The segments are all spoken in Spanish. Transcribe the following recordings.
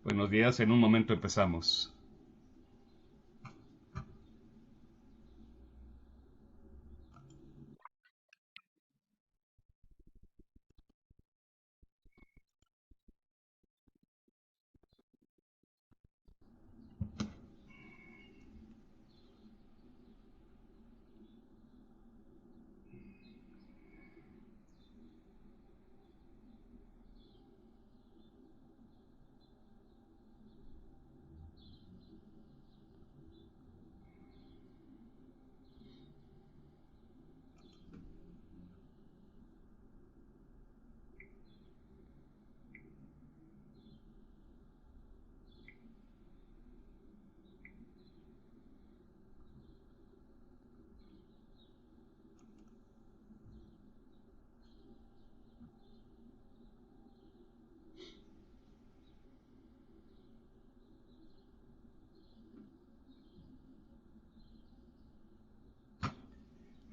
Buenos días, en un momento empezamos.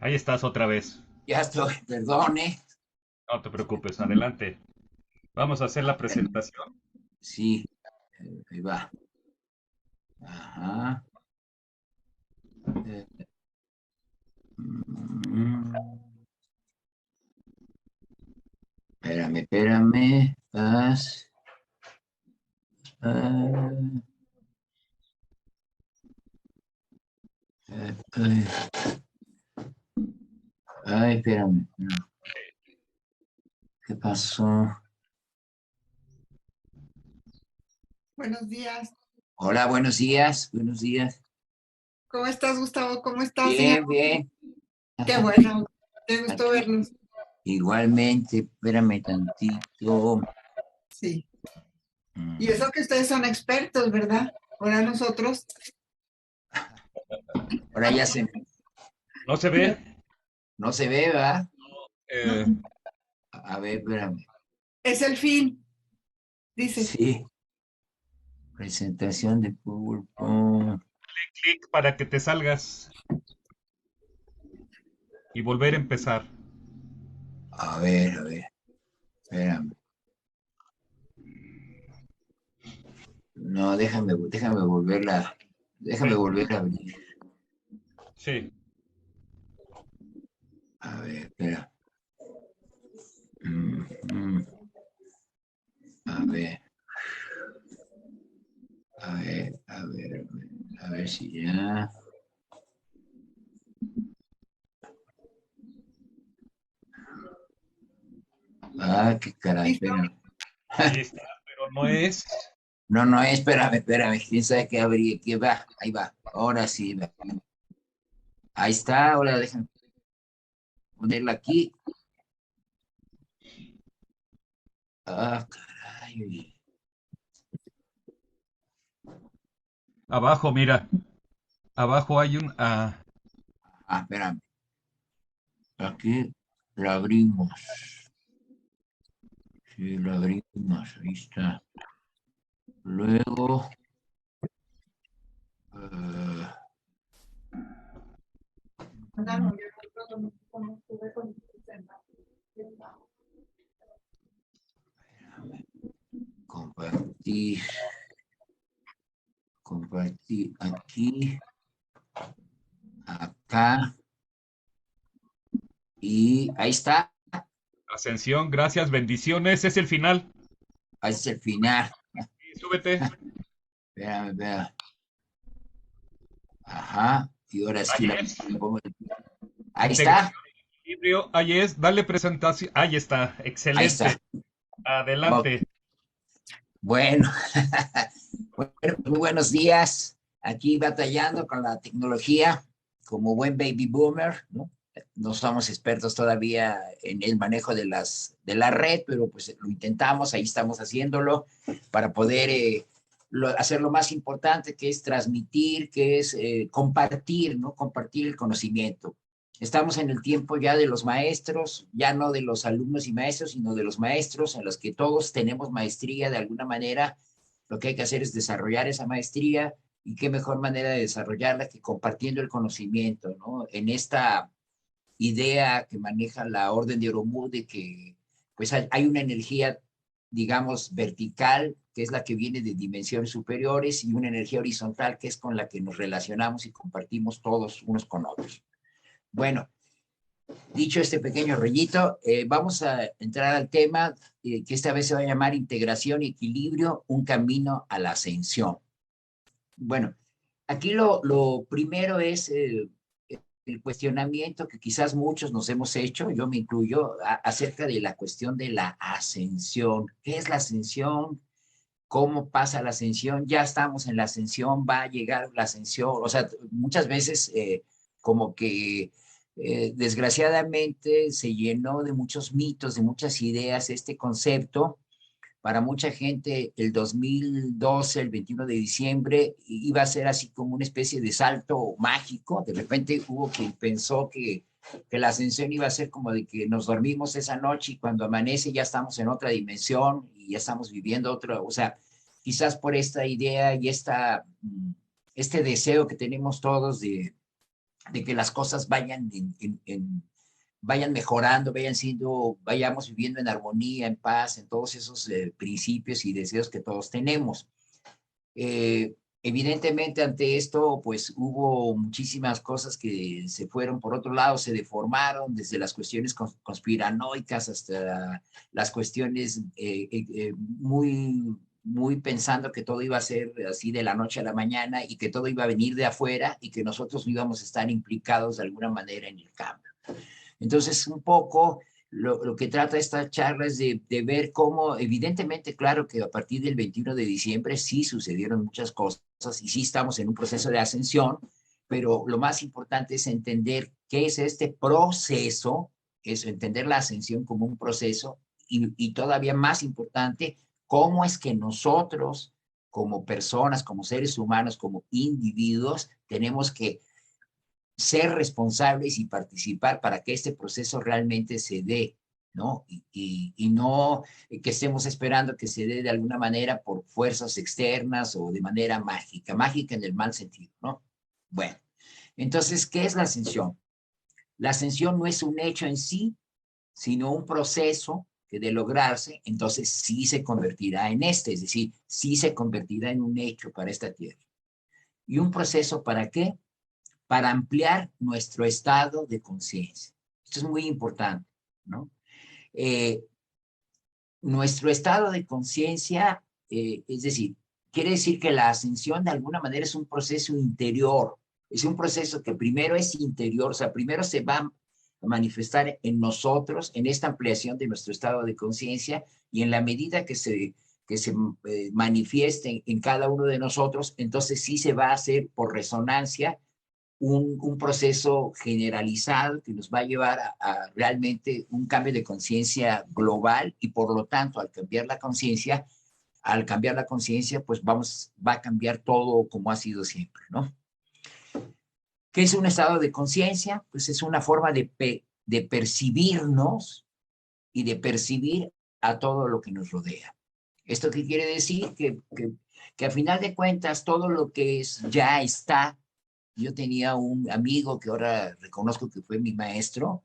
Ahí estás otra vez. Ya estoy, perdone. No te preocupes, adelante. Vamos a hacer A la ver, presentación. sí, ahí va. Ajá. Eh, mm, espérame. Paz. Ah, ay, espérame. No, ¿qué pasó? Buenos días. Hola, buenos días. Buenos días. ¿Cómo estás, Gustavo? ¿Cómo estás, señor? Bien, bien. Qué bueno. Qué gusto Aquí, vernos. igualmente, espérame tantito. Sí. Y Mm, eso que ustedes son expertos, ¿verdad? Ahora nosotros. Ahora ya ¿No se ve? no se ve, ¿va? No, Eh, A ver, espérame. es el fin, dice. Sí, presentación de PowerPoint. Clic para que te salgas y volver a empezar. A ver, espérame. No, déjame Sí, volver a abrir. sí. A ver, espera. Mm, mm, a ver, a ver si ya. Ah, qué caray, ¿Listo? espera. Ahí está, pero no es. No, no, espérame. ¿Quién sabe qué abrí? Aquí va, ahí va. Ahora sí, va. Ahí está, ahora déjame ponerla aquí. Ah, caray. Abajo, mira. Abajo hay un... Ah, espérame. Aquí la abrimos. Sí, la abrimos. Ahí está. Luego, eh, mm, compartir, compartir aquí, acá, y ahí está. ascensión, gracias, bendiciones. Es el final. Ahí es el final. Sí, súbete. Espérame. Ajá. Y ahora sí Ahí la es. pongo. Ahí está. Integración, equilibrio. Ahí es. Dale presentación. Ahí está. Ahí está. Excelente. Ok. Adelante. Bueno, bueno, pues muy buenos días. Aquí batallando con la tecnología como buen baby boomer, ¿no? No somos expertos todavía en el manejo de la red, pero pues lo intentamos, ahí estamos haciéndolo para poder hacer lo más importante, que es transmitir, que es compartir, ¿no? Compartir el conocimiento. Estamos en el tiempo ya de los maestros, ya no de los alumnos y maestros, sino de los maestros, en los que todos tenemos maestría de alguna manera. Lo que hay que hacer es desarrollar esa maestría, y qué mejor manera de desarrollarla que compartiendo el conocimiento, ¿no? En esta idea que maneja la orden de Oromú de que pues hay una energía, digamos, vertical que es la que viene de dimensiones superiores, y una energía horizontal, que es con la que nos relacionamos y compartimos todos unos con otros. Bueno, dicho este pequeño rollito, vamos a entrar al tema que esta vez se va a llamar integración y equilibrio, un camino a la ascensión. Bueno, aquí lo primero es el cuestionamiento que quizás muchos nos hemos hecho, yo me incluyo, acerca de la cuestión de la ascensión. ¿Qué es la ascensión? ¿Cómo pasa la ascensión? Ya estamos en la ascensión, va a llegar la ascensión. O sea, muchas veces como que desgraciadamente se llenó de muchos mitos, de muchas ideas este concepto. Para mucha gente el 2012, el 21 de diciembre, iba a ser así como una especie de salto mágico. De repente hubo quien pensó que la ascensión iba a ser como de que nos dormimos esa noche y cuando amanece ya estamos en otra dimensión y ya estamos viviendo otro, o sea, quizás por esta idea y este deseo que tenemos todos de que las cosas vayan vayan mejorando, vayamos viviendo en armonía, en paz, en todos esos principios y deseos que todos tenemos. Evidentemente ante esto, pues hubo muchísimas cosas que se fueron por otro lado, se deformaron, desde las cuestiones conspiranoicas hasta las cuestiones muy pensando que todo iba a ser así de la noche a la mañana y que todo iba a venir de afuera y que nosotros no íbamos a estar implicados de alguna manera en el cambio. Entonces, un poco lo que trata esta charla es de ver cómo, evidentemente, claro que a partir del 21 de diciembre sí sucedieron muchas cosas y sí estamos en un proceso de ascensión, pero lo más importante es entender qué es este proceso, es entender la ascensión como un proceso y todavía más importante, cómo es que nosotros, como personas, como seres humanos, como individuos, tenemos que ser responsables y participar para que este proceso realmente se dé, ¿no? Y no que estemos esperando que se dé de alguna manera por fuerzas externas o de manera mágica, mágica en el mal sentido, ¿no? Bueno, entonces, ¿qué es la ascensión? La ascensión no es un hecho en sí, sino un proceso que de lograrse, entonces sí se convertirá en es decir, sí se convertirá en un hecho para esta tierra. ¿Y un proceso para qué? Para ampliar nuestro estado de conciencia. Esto es muy importante, ¿no? Nuestro estado de conciencia, es decir, quiere decir que la ascensión de alguna manera es un proceso interior, es un proceso que primero es interior, o sea, primero se va a manifestar en nosotros, en esta ampliación de nuestro estado de conciencia, y en la medida que se manifieste en cada uno de nosotros, entonces sí se va a hacer por resonancia un proceso generalizado que nos va a llevar a realmente un cambio de conciencia global y por lo tanto al cambiar la conciencia, pues va a cambiar todo como ha sido siempre, ¿no? ¿Qué es un estado de conciencia? Pues es una forma de percibirnos y de percibir a todo lo que nos rodea. ¿Esto qué quiere decir? Que a final de cuentas todo lo que es ya está. Yo tenía un amigo que ahora reconozco que fue mi maestro,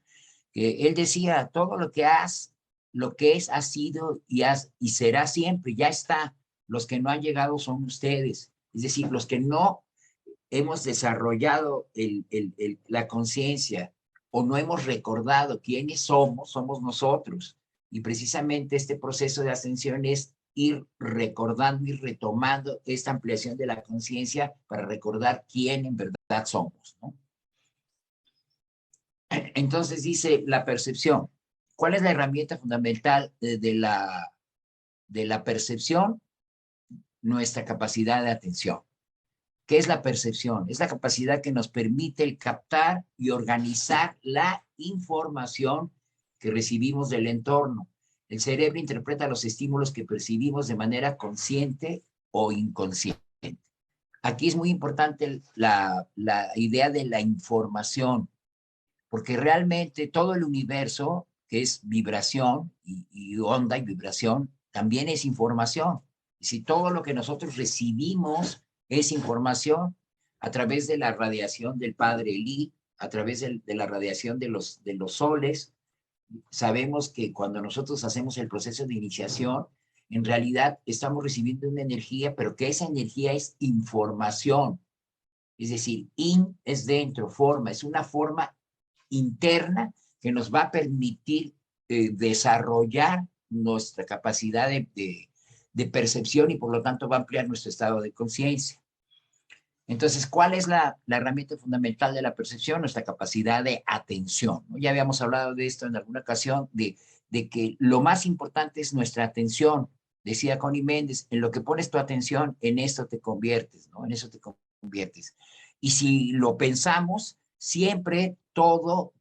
que él decía, todo lo que es, ha sido y será siempre, ya está. Los que no han llegado son ustedes. Es decir, los que no hemos desarrollado la conciencia o no hemos recordado quiénes somos nosotros. Y precisamente este proceso de ascensión es ir recordando y retomando esta ampliación de la conciencia para recordar quién en verdad somos, ¿no? Entonces dice la percepción. ¿Cuál es la herramienta fundamental de la percepción? Nuestra capacidad de atención. ¿Qué es la percepción? Es la capacidad que nos permite el captar y organizar la información que recibimos del entorno. El cerebro interpreta los estímulos que percibimos de manera consciente o inconsciente. Aquí es muy importante la idea de la información, porque realmente todo el universo, que es vibración y onda y vibración, también es información. Y si todo lo que nosotros recibimos es información a través de la radiación del padre Li, a través de la radiación de los soles, sabemos que cuando nosotros hacemos el proceso de iniciación, en realidad estamos recibiendo una energía, pero que esa energía es información. Es decir, in es dentro, forma, es una forma interna que nos va a permitir desarrollar nuestra capacidad de percepción y por lo tanto va a ampliar nuestro estado de conciencia. Entonces, ¿cuál es la herramienta fundamental de la percepción? Nuestra capacidad de atención, ¿no? Ya habíamos hablado de esto en alguna ocasión, de que lo más importante es nuestra atención. Decía Connie Méndez, en lo que pones tu atención, en esto te conviertes, ¿no? En eso te conviertes. Y si lo pensamos, siempre todo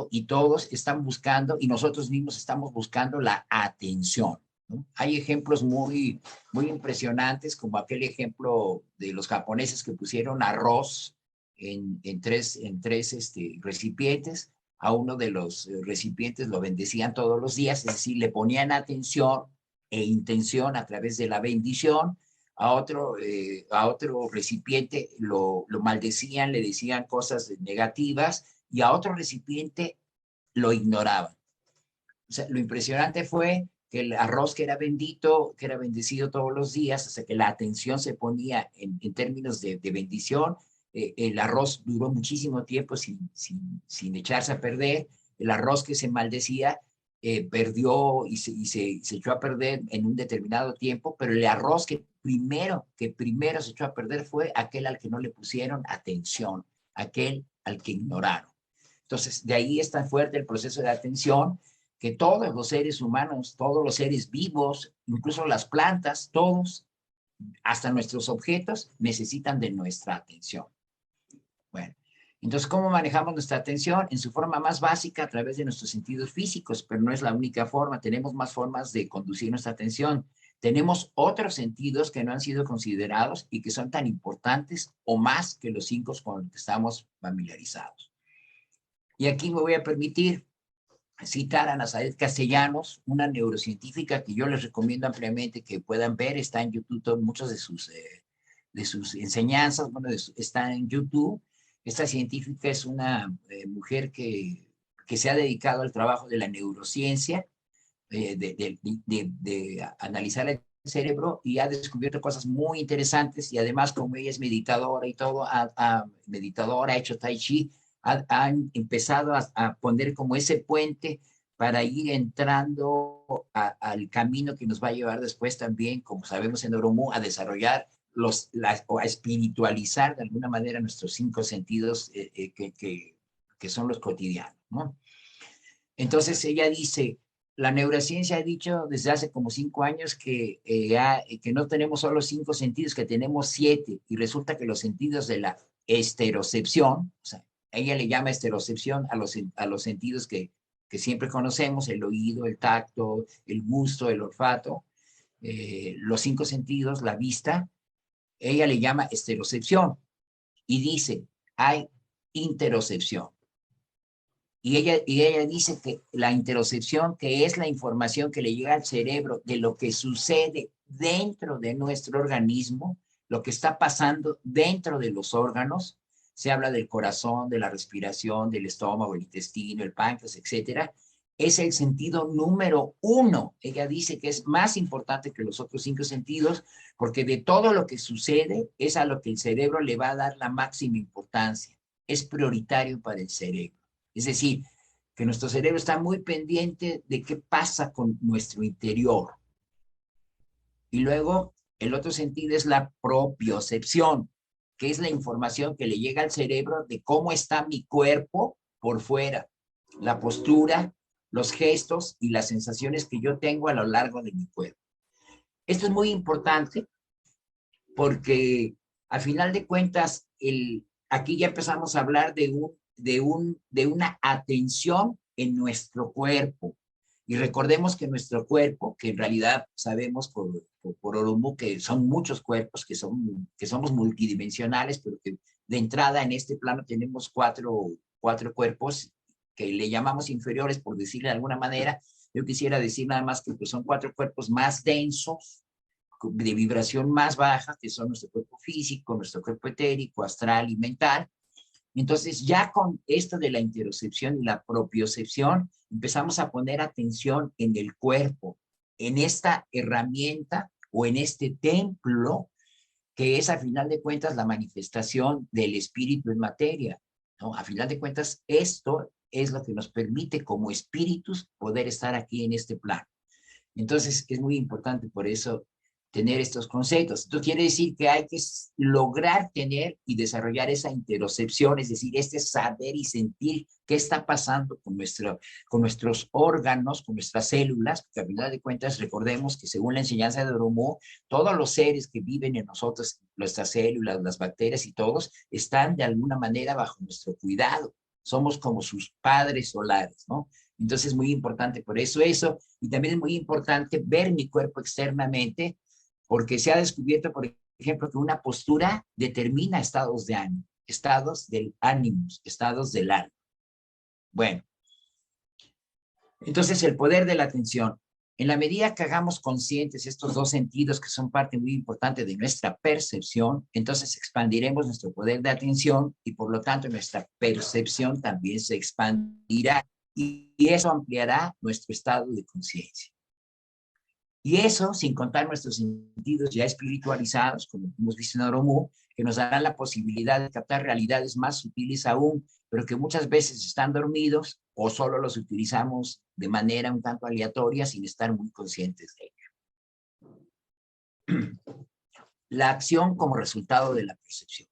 y todos están buscando, y nosotros mismos estamos buscando la atención, ¿no? Hay ejemplos muy impresionantes, como aquel ejemplo de los japoneses que pusieron arroz en tres recipientes. A uno de los recipientes lo bendecían todos los días, es decir, le ponían atención e intención a través de la bendición. A otro recipiente lo maldecían, le decían cosas negativas, y a otro recipiente lo ignoraban. O sea, lo impresionante fue que el arroz que era bendito, que era bendecido todos los días, hasta que la atención se ponía en términos de bendición, el arroz duró muchísimo tiempo sin echarse a perder. El arroz que se maldecía perdió y se echó a perder en un determinado tiempo, pero el arroz que primero se echó a perder fue aquel al que no le pusieron atención, aquel al que ignoraron. Entonces, de ahí es tan fuerte el proceso de atención, que todos los seres humanos, todos los seres vivos, incluso las plantas, todos, hasta nuestros objetos, necesitan de nuestra atención. Bueno, entonces, ¿cómo manejamos nuestra atención? En su forma más básica, a través de nuestros sentidos físicos, pero no es la única forma. Tenemos más formas de conducir nuestra atención. Tenemos otros sentidos que no han sido considerados y que son tan importantes o más que los 5 con los que estamos familiarizados. Y aquí me voy a permitir citar a Nazaret Castellanos, una neurocientífica que yo les recomiendo ampliamente que puedan ver. Está en YouTube, muchas de sus enseñanzas, bueno, está en YouTube. Esta científica es una mujer que se ha dedicado al trabajo de la neurociencia, de analizar el cerebro, y ha descubierto cosas muy interesantes, y además, como ella es meditadora y todo, meditadora, ha hecho tai chi, han empezado a poner como ese puente para ir entrando al camino que nos va a llevar después también, como sabemos en Oromu, a desarrollar o a espiritualizar de alguna manera nuestros 5 sentidos que son los cotidianos, ¿no? Entonces ella dice, la neurociencia ha dicho desde hace como 5 años que no tenemos solo 5 sentidos, que tenemos 7, y resulta que los sentidos de la esterocepción, o sea, ella le llama esterocepción a los sentidos que siempre conocemos, el oído, el tacto, el gusto, el olfato, los 5 sentidos, la vista, ella le llama esterocepción, y dice, hay interocepción. Y ella dice que la interocepción, que es la información que le llega al cerebro de lo que sucede dentro de nuestro organismo, lo que está pasando dentro de los órganos, se habla del corazón, de la respiración, del estómago, el intestino, el páncreas, etcétera, es el sentido número 1. Ella dice que es más importante que los otros 5 sentidos, porque de todo lo que sucede es a lo que el cerebro le va a dar la máxima importancia. Es prioritario para el cerebro. Es decir, que nuestro cerebro está muy pendiente de qué pasa con nuestro interior. Y luego, el otro sentido es la propiocepción, que es la información que le llega al cerebro de cómo está mi cuerpo por fuera, la postura, los gestos y las sensaciones que yo tengo a lo largo de mi cuerpo. Esto es muy importante porque, al final de cuentas, aquí ya empezamos a hablar de una atención en nuestro cuerpo. Y recordemos que nuestro cuerpo, que en realidad sabemos por Oromu que son muchos cuerpos, que somos multidimensionales, pero que de entrada en este plano tenemos cuatro cuerpos que le llamamos inferiores, por decirlo de alguna manera. Yo quisiera decir nada más que son 4 cuerpos más densos, de vibración más baja, que son nuestro cuerpo físico, nuestro cuerpo etérico, astral y mental. Entonces, ya con esto de la interocepción y la propiocepción, empezamos a poner atención en el cuerpo. en esta herramienta o en este templo que es a final de cuentas la manifestación del espíritu en materia, ¿no? A final de cuentas, esto es lo que nos permite como espíritus poder estar aquí en este plano. Entonces, es muy importante por eso tener estos conceptos. Esto quiere decir que hay que lograr tener y desarrollar esa interocepción, es decir, este saber y sentir qué está pasando con nuestros órganos, con nuestras células, porque a final de cuentas recordemos que según la enseñanza de Oromo, todos los seres que viven en nosotros, nuestras células, las bacterias y todos, están de alguna manera bajo nuestro cuidado. Somos como sus padres solares, ¿no? Entonces es muy importante por eso, y también es muy importante ver mi cuerpo externamente, porque se ha descubierto, por ejemplo, que una postura determina estados de ánimo, estados del ánimo, estados del alma. Bueno, entonces el poder de la atención. En la medida que hagamos conscientes estos dos sentidos que son parte muy importante de nuestra percepción, entonces expandiremos nuestro poder de atención y por lo tanto nuestra percepción también se expandirá y eso ampliará nuestro estado de conciencia. Y eso sin contar nuestros sentidos ya espiritualizados, como hemos visto en Oromo, que nos darán la posibilidad de captar realidades más sutiles aún, pero que muchas veces están dormidos o solo los utilizamos de manera un tanto aleatoria sin estar muy conscientes de ello. La acción como resultado de la percepción.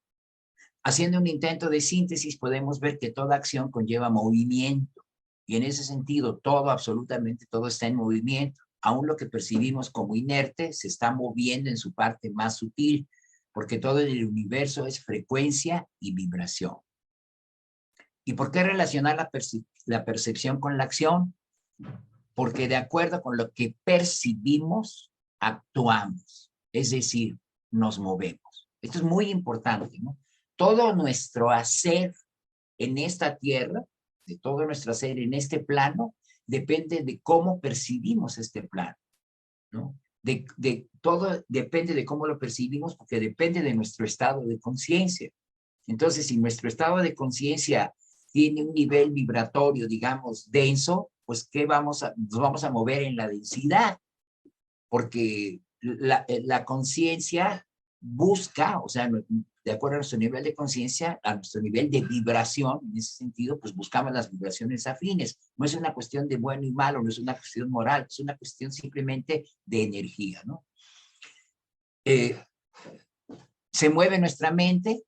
Haciendo un intento de síntesis podemos ver que toda acción conlleva movimiento y en ese sentido todo, absolutamente todo está en movimiento. Aún lo que percibimos como inerte se está moviendo en su parte más sutil, porque todo en el universo es frecuencia y vibración. ¿Y por qué relacionar la percepción con la acción? Porque de acuerdo con lo que percibimos, actuamos, es decir, nos movemos. Esto es muy importante, ¿no? Todo nuestro hacer en esta tierra, de todo nuestro hacer en este plano, depende de cómo percibimos este plano, ¿no? Todo depende de cómo lo percibimos porque depende de nuestro estado de conciencia. Entonces, si nuestro estado de conciencia tiene un nivel vibratorio, digamos, denso, pues nos vamos a mover en la densidad, porque la conciencia busca, o sea, de acuerdo a nuestro nivel de conciencia, a nuestro nivel de vibración, en ese sentido, pues buscamos las vibraciones afines. No es una cuestión de bueno y malo, no es una cuestión moral, es una cuestión simplemente de energía, ¿no? Se mueve nuestra mente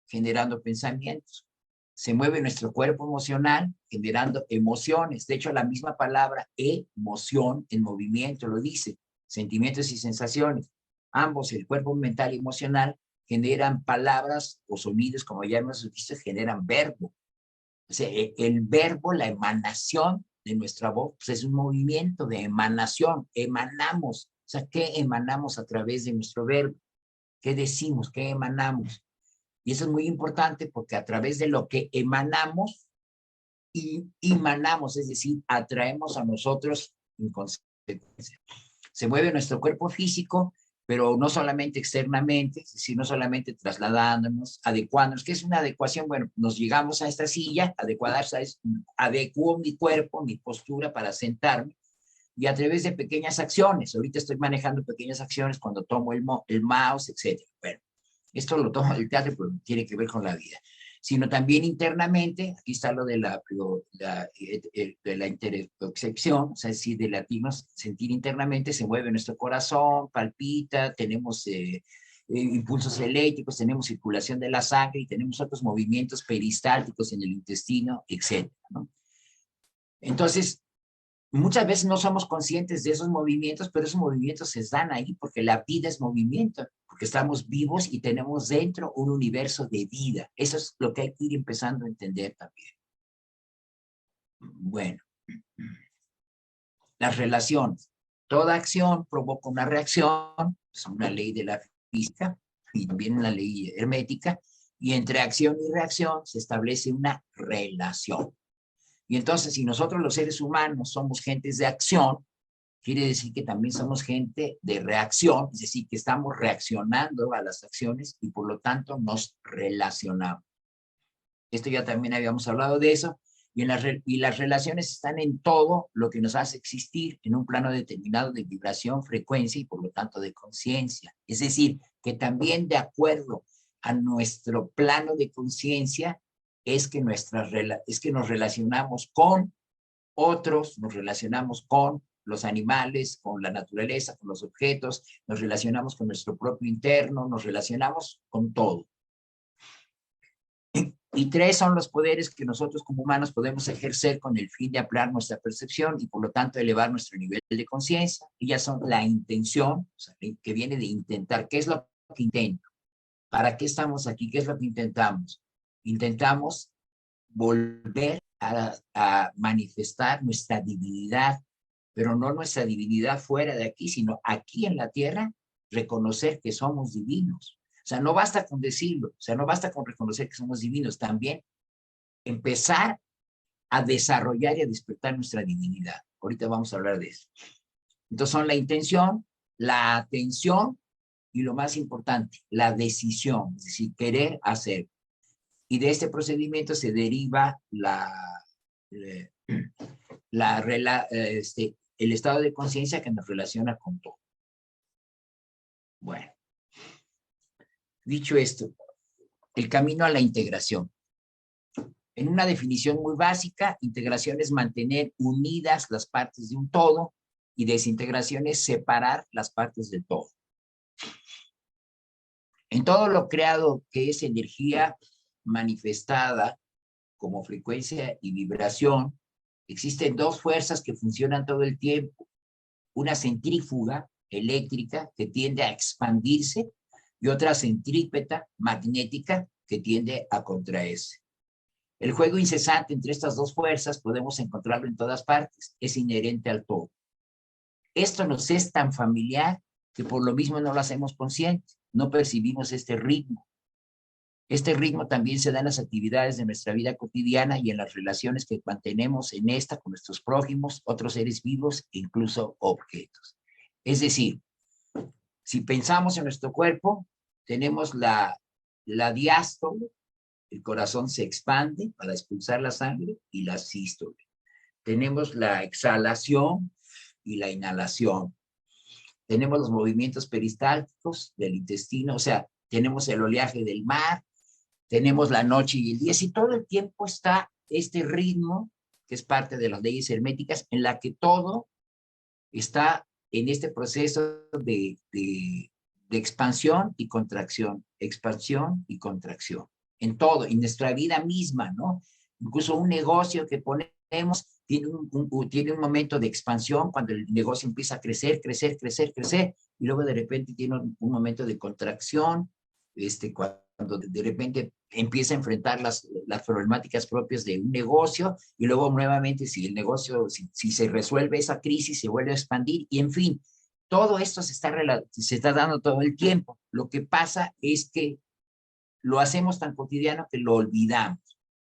generando pensamientos. Se mueve nuestro cuerpo emocional generando emociones. De hecho, la misma palabra emoción en movimiento lo dice. Sentimientos y sensaciones. Ambos, el cuerpo mental y emocional, generan palabras o sonidos, como ya hemos visto, generan verbo. O sea, el verbo, la emanación de nuestra voz, pues es un movimiento de emanación. Emanamos. O sea, ¿qué emanamos a través de nuestro verbo? ¿Qué decimos? ¿Qué emanamos? Y eso es muy importante porque a través de lo que emanamos, y emanamos, es decir, atraemos a nosotros en consecuencia. Se mueve nuestro cuerpo físico, pero no solamente externamente, es decir, no solamente trasladándonos, adecuándonos. ¿Qué es una adecuación? Bueno, nos llegamos a esta silla, adecuo mi cuerpo, mi postura para sentarme, y a través de pequeñas acciones. Ahorita estoy manejando pequeñas acciones cuando tomo el mouse, etc. Bueno, esto lo tomo del teatro, pero tiene que ver con la vida. Sino también internamente, aquí está lo de la interocepción, o sea, es decir, de latinos, sentir internamente, se mueve nuestro corazón, palpita, tenemos impulsos eléctricos, tenemos circulación de la sangre y tenemos otros movimientos peristálticos en el intestino, etc., ¿no? Entonces, muchas veces no somos conscientes de esos movimientos, pero esos movimientos se dan ahí porque la vida es movimiento, porque estamos vivos y tenemos dentro un universo de vida. Eso es lo que hay que ir empezando a entender también. Bueno, las relaciones. Toda acción provoca una reacción, es una ley de la física y también una ley hermética, y entre acción y reacción se establece una relación. Y entonces, si nosotros los seres humanos somos gentes de acción, quiere decir que también somos gente de reacción, es decir, que estamos reaccionando a las acciones y por lo tanto nos relacionamos. Esto ya también habíamos hablado de eso. Y las relaciones están en todo lo que nos hace existir en un plano determinado de vibración, frecuencia y por lo tanto de conciencia. Es decir, que también de acuerdo a nuestro plano de conciencia es que nos relacionamos con otros, nos relacionamos con los animales, con la naturaleza, con los objetos, nos relacionamos con nuestro propio interno, nos relacionamos con todo. Y 3 son los poderes que nosotros como humanos podemos ejercer con el fin de ampliar nuestra percepción y por lo tanto elevar nuestro nivel de conciencia. Ellas son la intención, o sea, que viene de intentar. ¿Qué es lo que intento? ¿Para qué estamos aquí? ¿Qué es lo que intentamos? Intentamos volver a manifestar nuestra divinidad, pero no nuestra divinidad fuera de aquí, sino aquí en la tierra, reconocer que somos divinos. O sea, no basta con decirlo, o sea, no basta con reconocer que somos divinos, también empezar a desarrollar y a despertar nuestra divinidad. Ahorita vamos a hablar de eso. Entonces son la intención, la atención y lo más importante, la decisión, es decir, querer hacer. Y de este procedimiento se deriva el estado de conciencia que nos relaciona con todo. Bueno, dicho esto, el camino a la integración. En una definición muy básica, integración es mantener unidas las partes de un todo y desintegración es separar las partes del todo. En todo lo creado que es energía manifestada como frecuencia y vibración, existen 2 fuerzas que funcionan todo el tiempo. Una centrífuga eléctrica que tiende a expandirse y otra centrípeta magnética que tiende a contraerse. El juego incesante entre estas 2 fuerzas podemos encontrarlo en todas partes, es inherente al todo. Esto nos es tan familiar que por lo mismo no lo hacemos consciente, no percibimos este ritmo. Este ritmo también se da en las actividades de nuestra vida cotidiana y en las relaciones que mantenemos en esta con nuestros prójimos, otros seres vivos e incluso objetos. Es decir, si pensamos en nuestro cuerpo, tenemos la diástole, el corazón se expande para expulsar la sangre, y la sístole. Tenemos la exhalación y la inhalación. Tenemos los movimientos peristálticos del intestino, o sea, tenemos el oleaje del mar, tenemos la noche y el día. Si todo el tiempo está este ritmo, que es parte de las leyes herméticas, en la que todo está en este proceso de expansión y contracción, en todo, en nuestra vida misma, ¿no? Incluso un negocio que ponemos tiene un momento de expansión cuando el negocio empieza a crecer, y luego de repente tiene un momento de contracción, cuando de repente empieza a enfrentar las problemáticas propias de un negocio, y luego nuevamente si el negocio, si se resuelve esa crisis, se vuelve a expandir, y en fin, todo esto se está dando todo el tiempo. Lo que pasa es que lo hacemos tan cotidiano que lo olvidamos.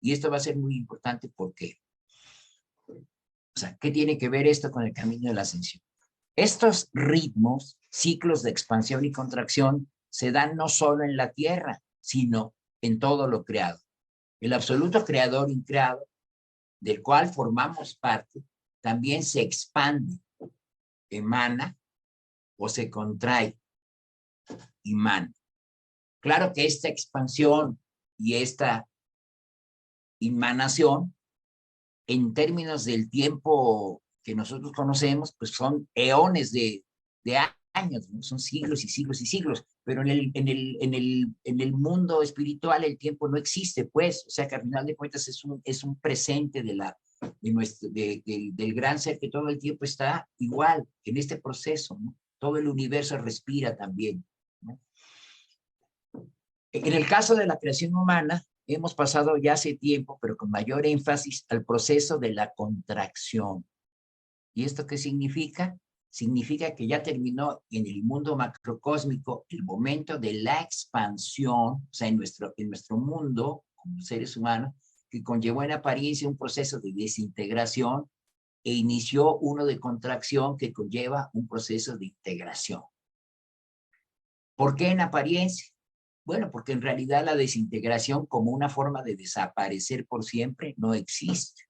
Y esto va a ser muy importante porque, o sea, ¿qué tiene que ver esto con el camino de la ascensión? Estos ritmos, ciclos de expansión y contracción, se dan no solo en la Tierra, sino en todo lo creado. El absoluto creador increado, del cual formamos parte, también se expande, emana o se contrae, imana. Claro que esta expansión y esta emanación, en términos del tiempo que nosotros conocemos, pues son eones de años, ¿no? Son siglos y siglos y siglos, pero en el mundo espiritual el tiempo no existe, pues, o sea que al final de cuentas es un presente del gran ser que todo el tiempo está igual en este proceso, ¿no? Todo el universo respira también, ¿no? En el caso de la creación humana, hemos pasado ya hace tiempo, pero con mayor énfasis, al proceso de la contracción. ¿Y esto qué significa? Significa que ya terminó en el mundo macrocósmico el momento de la expansión, o sea, en nuestro mundo, como seres humanos, que conllevó en apariencia un proceso de desintegración e inició uno de contracción que conlleva un proceso de integración. ¿Por qué en apariencia? Bueno, porque en realidad la desintegración como una forma de desaparecer por siempre no existe.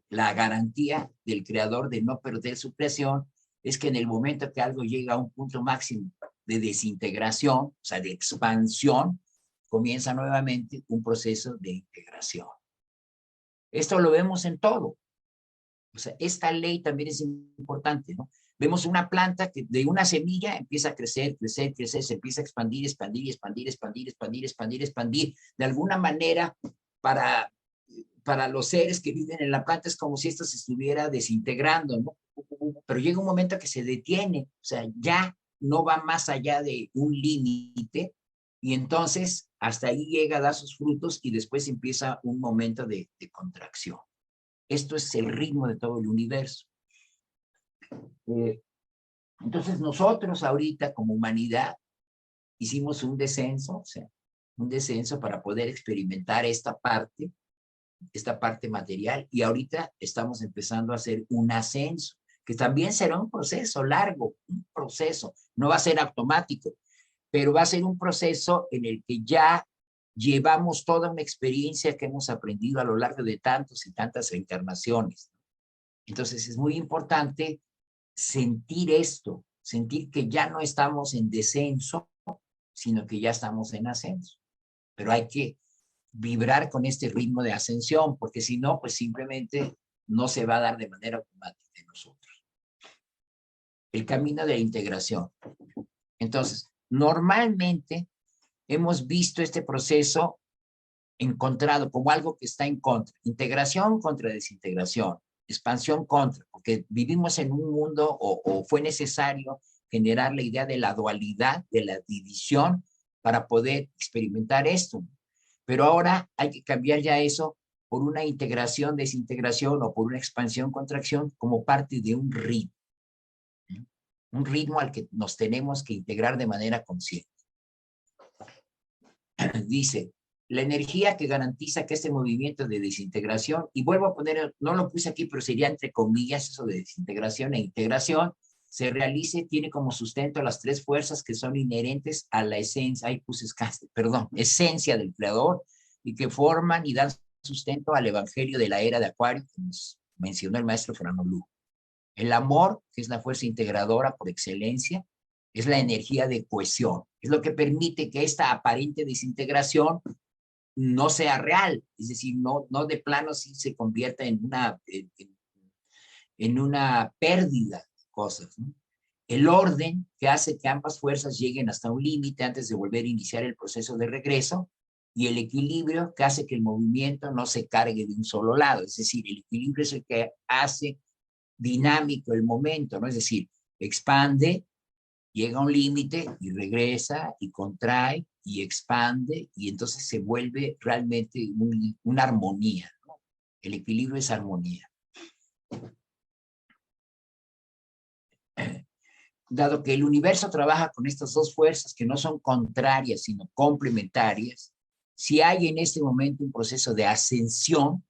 la garantía del creador de no perder su creación es que en el momento que algo llega a un punto máximo de desintegración, o sea, de expansión, comienza nuevamente un proceso de integración. Esto lo vemos en todo. O sea, esta ley también es importante, ¿no? Vemos una planta que de una semilla empieza a crecer, crecer, crecer, se empieza a expandir, expandir, expandir, expandir, expandir, expandir, expandir. De alguna manera, para los seres que viven en la planta es como si esto se estuviera desintegrando, ¿no? Pero llega un momento que se detiene, o sea, ya no va más allá de un límite y entonces hasta ahí llega a dar sus frutos y después empieza un momento de contracción. Esto es el ritmo de todo el universo. Entonces nosotros ahorita como humanidad hicimos un descenso, o sea, un descenso para poder experimentar esta parte material y ahorita estamos empezando a hacer un ascenso, que también será un proceso largo, un proceso, no va a ser automático, pero va a ser un proceso en el que ya llevamos toda una experiencia que hemos aprendido a lo largo de tantos y tantas reencarnaciones. Entonces es muy importante sentir esto, sentir que ya no estamos en descenso, sino que ya estamos en ascenso. Pero hay que vibrar con este ritmo de ascensión, porque si no, pues simplemente no se va a dar de manera automática en nosotros. El camino de la integración. Entonces, normalmente hemos visto este proceso encontrado como algo que está en contra. Integración contra desintegración, expansión contra, porque vivimos en un mundo o fue necesario generar la idea de la dualidad, de la división, para poder experimentar esto. Pero ahora hay que cambiar ya eso por una integración, desintegración o por una expansión, contracción como parte de un ritmo. Un ritmo al que nos tenemos que integrar de manera consciente. Dice, la energía que garantiza que este movimiento de desintegración, y vuelvo a poner, no lo puse aquí, pero sería entre comillas eso de desintegración e integración, se realice, tiene como sustento las tres fuerzas que son inherentes a la esencia, esencia del creador y que forman y dan sustento al evangelio de la era de Acuario, que nos mencionó el maestro Fernando Lugo. El amor, que es la fuerza integradora por excelencia, es la energía de cohesión, es lo que permite que esta aparente desintegración no sea real, es decir, no de plano sí se convierta en una pérdida de cosas, ¿no? El orden que hace que ambas fuerzas lleguen hasta un límite antes de volver a iniciar el proceso de regreso, y el equilibrio que hace que el movimiento no se cargue de un solo lado, es decir, el equilibrio es el que hace dinámico el momento, ¿no? Es decir, expande, llega a un límite y regresa y contrae y expande y entonces se vuelve realmente una armonía, ¿no? El equilibrio es armonía. Dado que el universo trabaja con estas dos fuerzas que no son contrarias, sino complementarias, si hay en este momento un proceso de ascensión,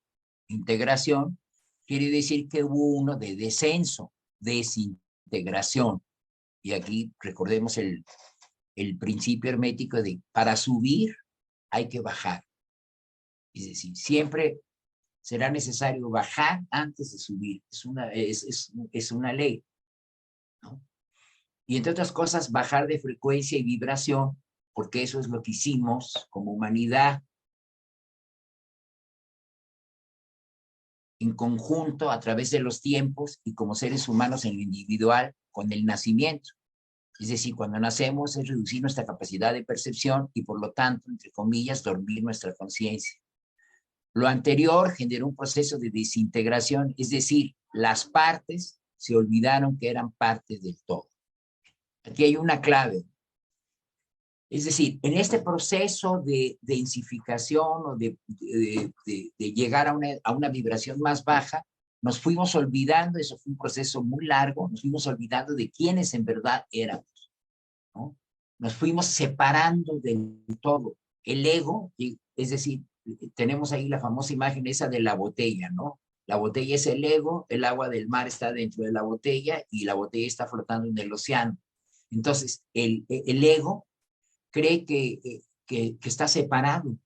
integración, quiere decir que hubo uno de descenso, desintegración. Y aquí recordemos el principio hermético de para subir hay que bajar. Es decir, siempre será necesario bajar antes de subir. Es una ley, ¿no? Y entre otras cosas, bajar de frecuencia y vibración, porque eso es lo que hicimos como humanidad en conjunto a través de los tiempos y como seres humanos en lo individual con el nacimiento. Es decir, cuando nacemos es reducir nuestra capacidad de percepción y por lo tanto, entre comillas, dormir nuestra conciencia. Lo anterior generó un proceso de desintegración, es decir, las partes se olvidaron que eran partes del todo. Aquí hay una clave. Es decir, en este proceso de densificación o de llegar a una vibración más baja, nos fuimos olvidando, eso fue un proceso muy largo, nos fuimos olvidando de quiénes en verdad éramos, ¿no? Nos fuimos separando del todo. El ego, es decir, tenemos ahí la famosa imagen esa de la botella, ¿no? La botella es el ego, el agua del mar está dentro de la botella y la botella está flotando en el océano. Entonces, el ego cree que está separado, o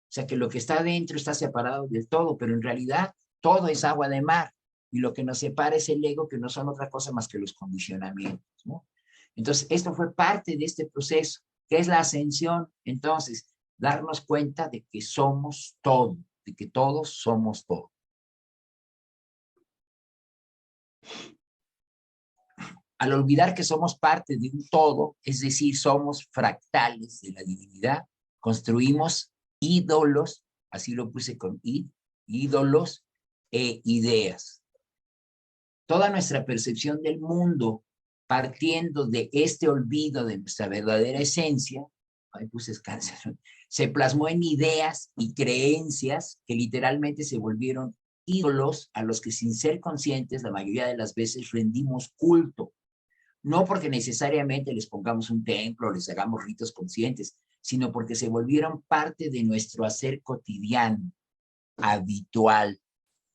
sea, que lo que está dentro está separado del todo, pero en realidad todo es agua de mar. Y lo que nos separa es el ego, que no son otra cosa más que los condicionamientos, ¿no? Entonces, esto fue parte de este proceso, que es la ascensión. Entonces, darnos cuenta de que somos todo, de que todos somos todo. Al olvidar que somos parte de un todo, es decir, somos fractales de la divinidad, construimos ídolos, así lo puse con ídolos e ideas. Toda nuestra percepción del mundo, partiendo de este olvido de nuestra verdadera esencia, ahí puse cáncer, se plasmó en ideas y creencias que literalmente se volvieron ídolos a los que, sin ser conscientes, la mayoría de las veces rendimos culto. No porque necesariamente les pongamos un templo o les hagamos ritos conscientes, sino porque se volvieron parte de nuestro hacer cotidiano, habitual,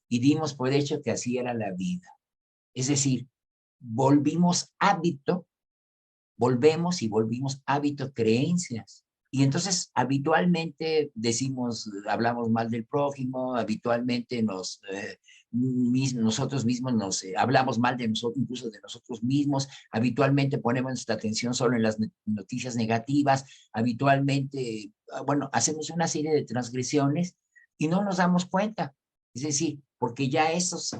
y dimos por hecho que así era la vida. Es decir, volvimos hábito, creencias. Y entonces habitualmente hablamos mal del prójimo, habitualmente nosotros mismos hablamos mal de nosotros, incluso de nosotros mismos, habitualmente ponemos nuestra atención solo en las noticias negativas, habitualmente, bueno, hacemos una serie de transgresiones y no nos damos cuenta. Es decir, porque ya esas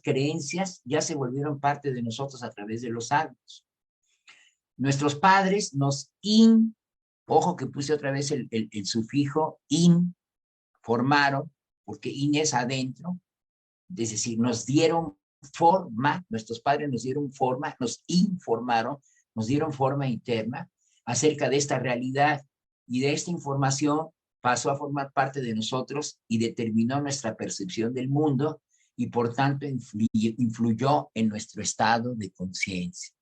creencias ya se volvieron parte de nosotros a través de los años. Nuestros padres ojo que puse otra vez el sufijo formaron, porque es adentro, es decir, nos dieron forma, nuestros padres nos dieron forma, nos informaron, nos dieron forma interna acerca de esta realidad, y de esta información pasó a formar parte de nosotros y determinó nuestra percepción del mundo, y por tanto influyó en nuestro estado de conciencia.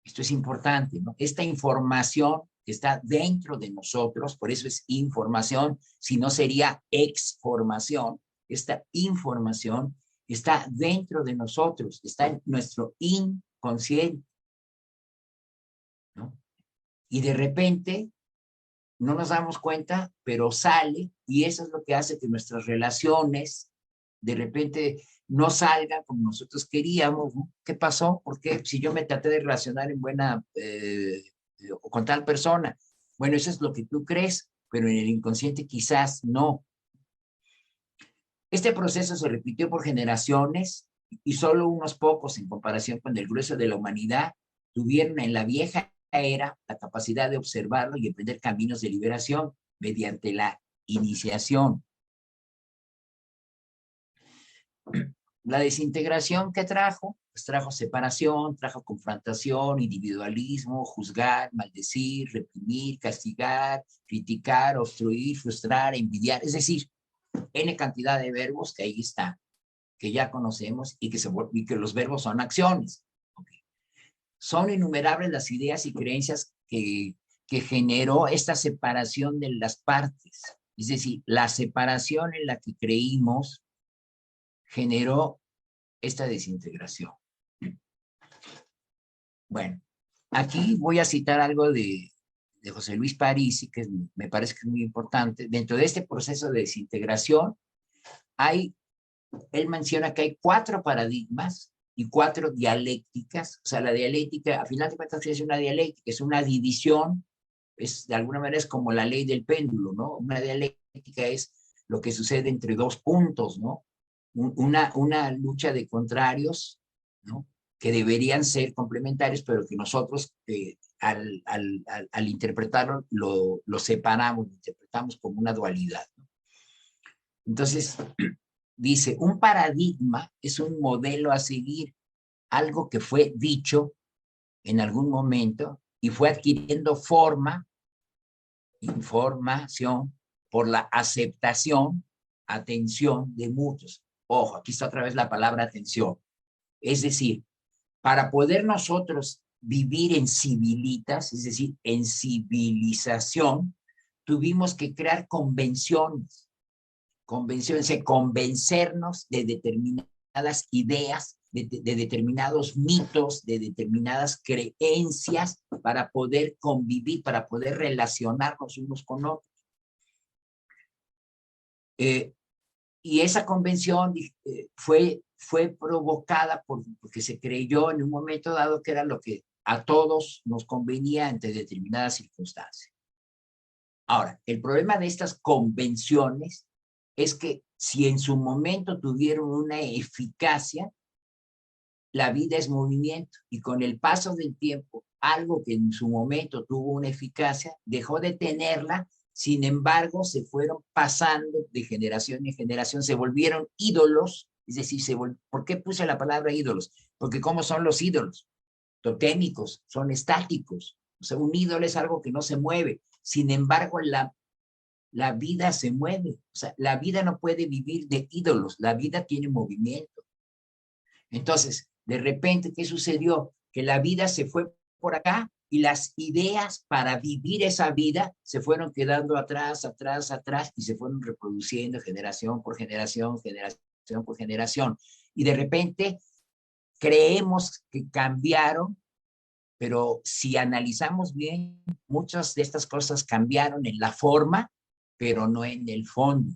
Esto es importante, ¿no? Esta información que está dentro de nosotros, por eso es información, si no sería exformación. Esta información está dentro de nosotros, está en nuestro inconsciente, ¿no? Y de repente no nos damos cuenta, pero sale, y eso es lo que hace que nuestras relaciones de repente no salgan como nosotros queríamos, ¿no? ¿Qué pasó? Porque si yo me traté de relacionar con tal persona, bueno, eso es lo que tú crees, pero en el inconsciente quizás no. Este proceso se repitió por generaciones y solo unos pocos, en comparación con el grueso de la humanidad, tuvieron en la vieja era la capacidad de observarlo y emprender caminos de liberación mediante la iniciación. La desintegración que trajo, pues trajo separación, trajo confrontación, individualismo, juzgar, maldecir, reprimir, castigar, criticar, obstruir, frustrar, envidiar, es decir, N cantidad de verbos que ahí están, que ya conocemos y que los verbos son acciones. Okay. Son innumerables las ideas y creencias que generó esta separación de las partes. Es decir, la separación en la que creímos generó esta desintegración. Bueno, aquí voy a citar algo de José Luis Parisi, que me parece que es muy importante. Dentro de este proceso de desintegración, él menciona que hay 4 paradigmas y 4 dialécticas. O sea, la dialéctica, a final de cuentas, es una dialéctica, es una división, de alguna manera es como la ley del péndulo, ¿no? Una dialéctica es lo que sucede entre 2 puntos, ¿no? Una lucha de contrarios, ¿no? Que deberían ser complementarios, pero que nosotros al interpretarlo lo separamos, lo interpretamos como una dualidad, ¿no? Entonces, dice, un paradigma es un modelo a seguir, algo que fue dicho en algún momento y fue adquiriendo forma, información, por la aceptación, atención de muchos. Ojo, aquí está otra vez la palabra atención. Es decir, para poder nosotros vivir en civilitas, es decir, en civilización, tuvimos que crear convenciones, convencernos de determinadas ideas, de determinados mitos, de determinadas creencias para poder convivir, para poder relacionarnos unos con otros. Y esa convención fue provocada porque se creyó en un momento dado que era lo que a todos nos convenía ante determinadas circunstancias. Ahora, el problema de estas convenciones es que si en su momento tuvieron una eficacia, la vida es movimiento, y con el paso del tiempo, algo que en su momento tuvo una eficacia, dejó de tenerla. Sin embargo, se fueron pasando de generación en generación, se volvieron ídolos, es decir, ¿por qué puse la palabra ídolos? Porque ¿cómo son los ídolos? Totémicos, son estáticos. O sea, un ídolo es algo que no se mueve. Sin embargo, la vida se mueve. O sea, la vida no puede vivir de ídolos, la vida tiene movimiento. Entonces, de repente, ¿qué sucedió? Que la vida se fue por acá y las ideas para vivir esa vida se fueron quedando atrás, atrás, atrás, y se fueron reproduciendo generación por generación, generación por generación. Y de repente creemos que cambiaron, pero si analizamos bien, muchas de estas cosas cambiaron en la forma, pero no en el fondo.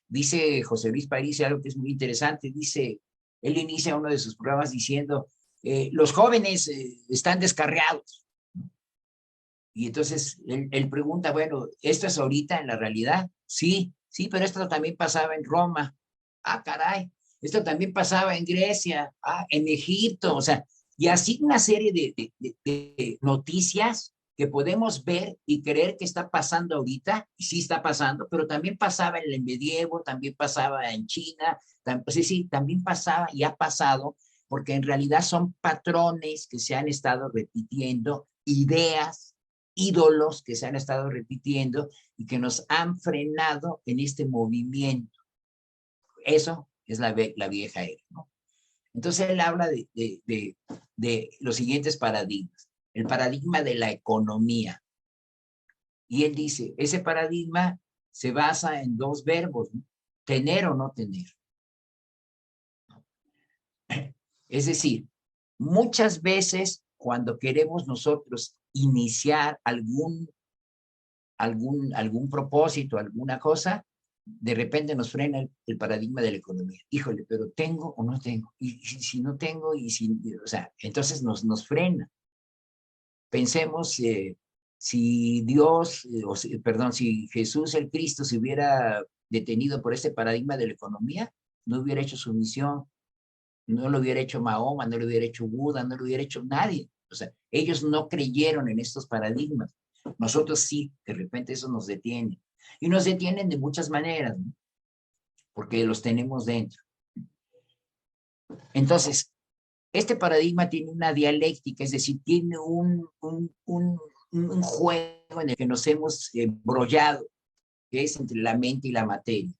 Dice José Luis París algo que es muy interesante. Dice, él inicia uno de sus programas diciendo, los jóvenes están descarriados. Y entonces él pregunta, bueno, ¿esto es ahorita en la realidad? Sí, sí, pero esto también pasaba en Roma. Ah, caray, esto también pasaba en Grecia, en Egipto, o sea, y así una serie de noticias que podemos ver y creer que está pasando ahorita, y sí está pasando, pero también pasaba en el medievo, también pasaba en China, sí, también pasaba y ha pasado, porque en realidad son patrones que se han estado repitiendo, ideas, ídolos que se han estado repitiendo y que nos han frenado en este movimiento. Eso es la vieja era, ¿no? Entonces él habla de los siguientes paradigmas. El paradigma de la economía. Y él dice, ese paradigma se basa en dos verbos, ¿no? Tener o no tener. Es decir, muchas veces cuando queremos nosotros iniciar algún propósito, alguna cosa, de repente nos frena el paradigma de la economía. Híjole, pero ¿tengo o no tengo? Y si no tengo, o sea, entonces nos frena. Pensemos si Dios, perdón, si Jesús el Cristo se hubiera detenido por este paradigma de la economía, no hubiera hecho su misión, no lo hubiera hecho Mahoma, no lo hubiera hecho Buda, no lo hubiera hecho nadie. O sea, ellos no creyeron en estos paradigmas. Nosotros sí, de repente eso nos detiene. Y nos detienen de muchas maneras, ¿no? Porque los tenemos dentro. Entonces, este paradigma tiene una dialéctica, es decir, tiene un juego en el que nos hemos embrollado, que es entre la mente y la materia.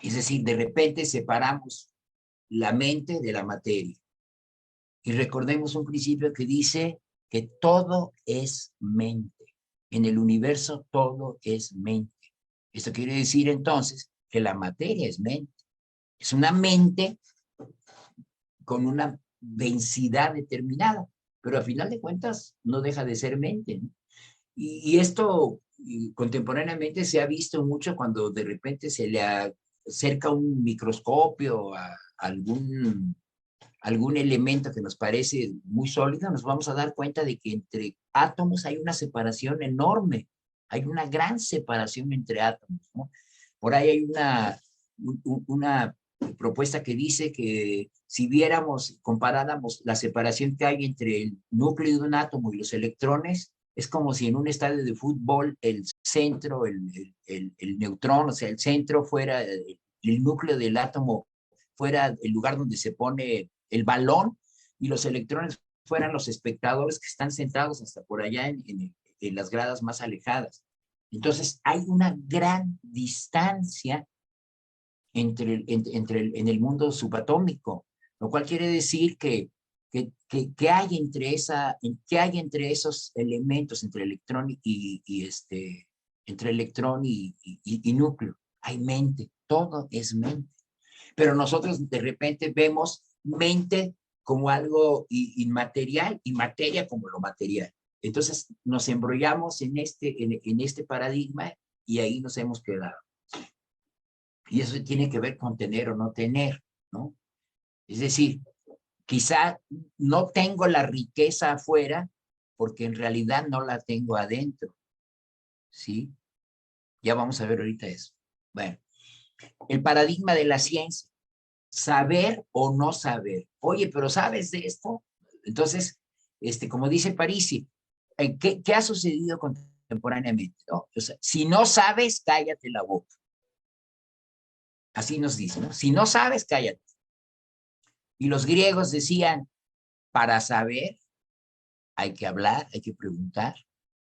Es decir, de repente separamos la mente de la materia. Y recordemos un principio que dice que todo es mente. En el universo todo es mente. Esto quiere decir entonces que la materia es mente. Es una mente con una densidad determinada, pero a final de cuentas no deja de ser mente, ¿no? Y esto contemporáneamente se ha visto mucho cuando de repente se le acerca un microscopio a algún elemento que nos parece muy sólido, nos vamos a dar cuenta de que entre átomos hay una separación enorme, hay una gran separación entre átomos, ¿no? Por ahí hay una propuesta que dice que si viéramos, comparáramos la separación que hay entre el núcleo de un átomo y los electrones, es como si en un estadio de fútbol el centro, el neutrón, o sea, el centro fuera, el núcleo del átomo fuera el lugar donde se pone el balón y los electrones fueran los espectadores que están sentados hasta por allá en las gradas más alejadas. Entonces hay una gran distancia en el mundo subatómico, lo cual quiere decir que hay entre esos elementos, entre electrón entre electrón y núcleo. Hay mente, todo es mente. Pero nosotros de repente vemos mente como algo inmaterial y materia como lo material. Entonces nos embrollamos en este paradigma y ahí nos hemos quedado. Y eso tiene que ver con tener o no tener, ¿no? Es decir, quizá no tengo la riqueza afuera porque en realidad no la tengo adentro, ¿sí? Ya vamos a ver ahorita eso. Bueno, el paradigma de la ciencia, saber o no saber. Oye, pero ¿sabes de esto? Entonces, como dice Parisi, ¿qué ha sucedido contemporáneamente? ¿No? O sea, si no sabes, cállate la boca. Así nos dice, ¿no? Si no sabes, cállate. Y los griegos decían, para saber hay que hablar, hay que preguntar.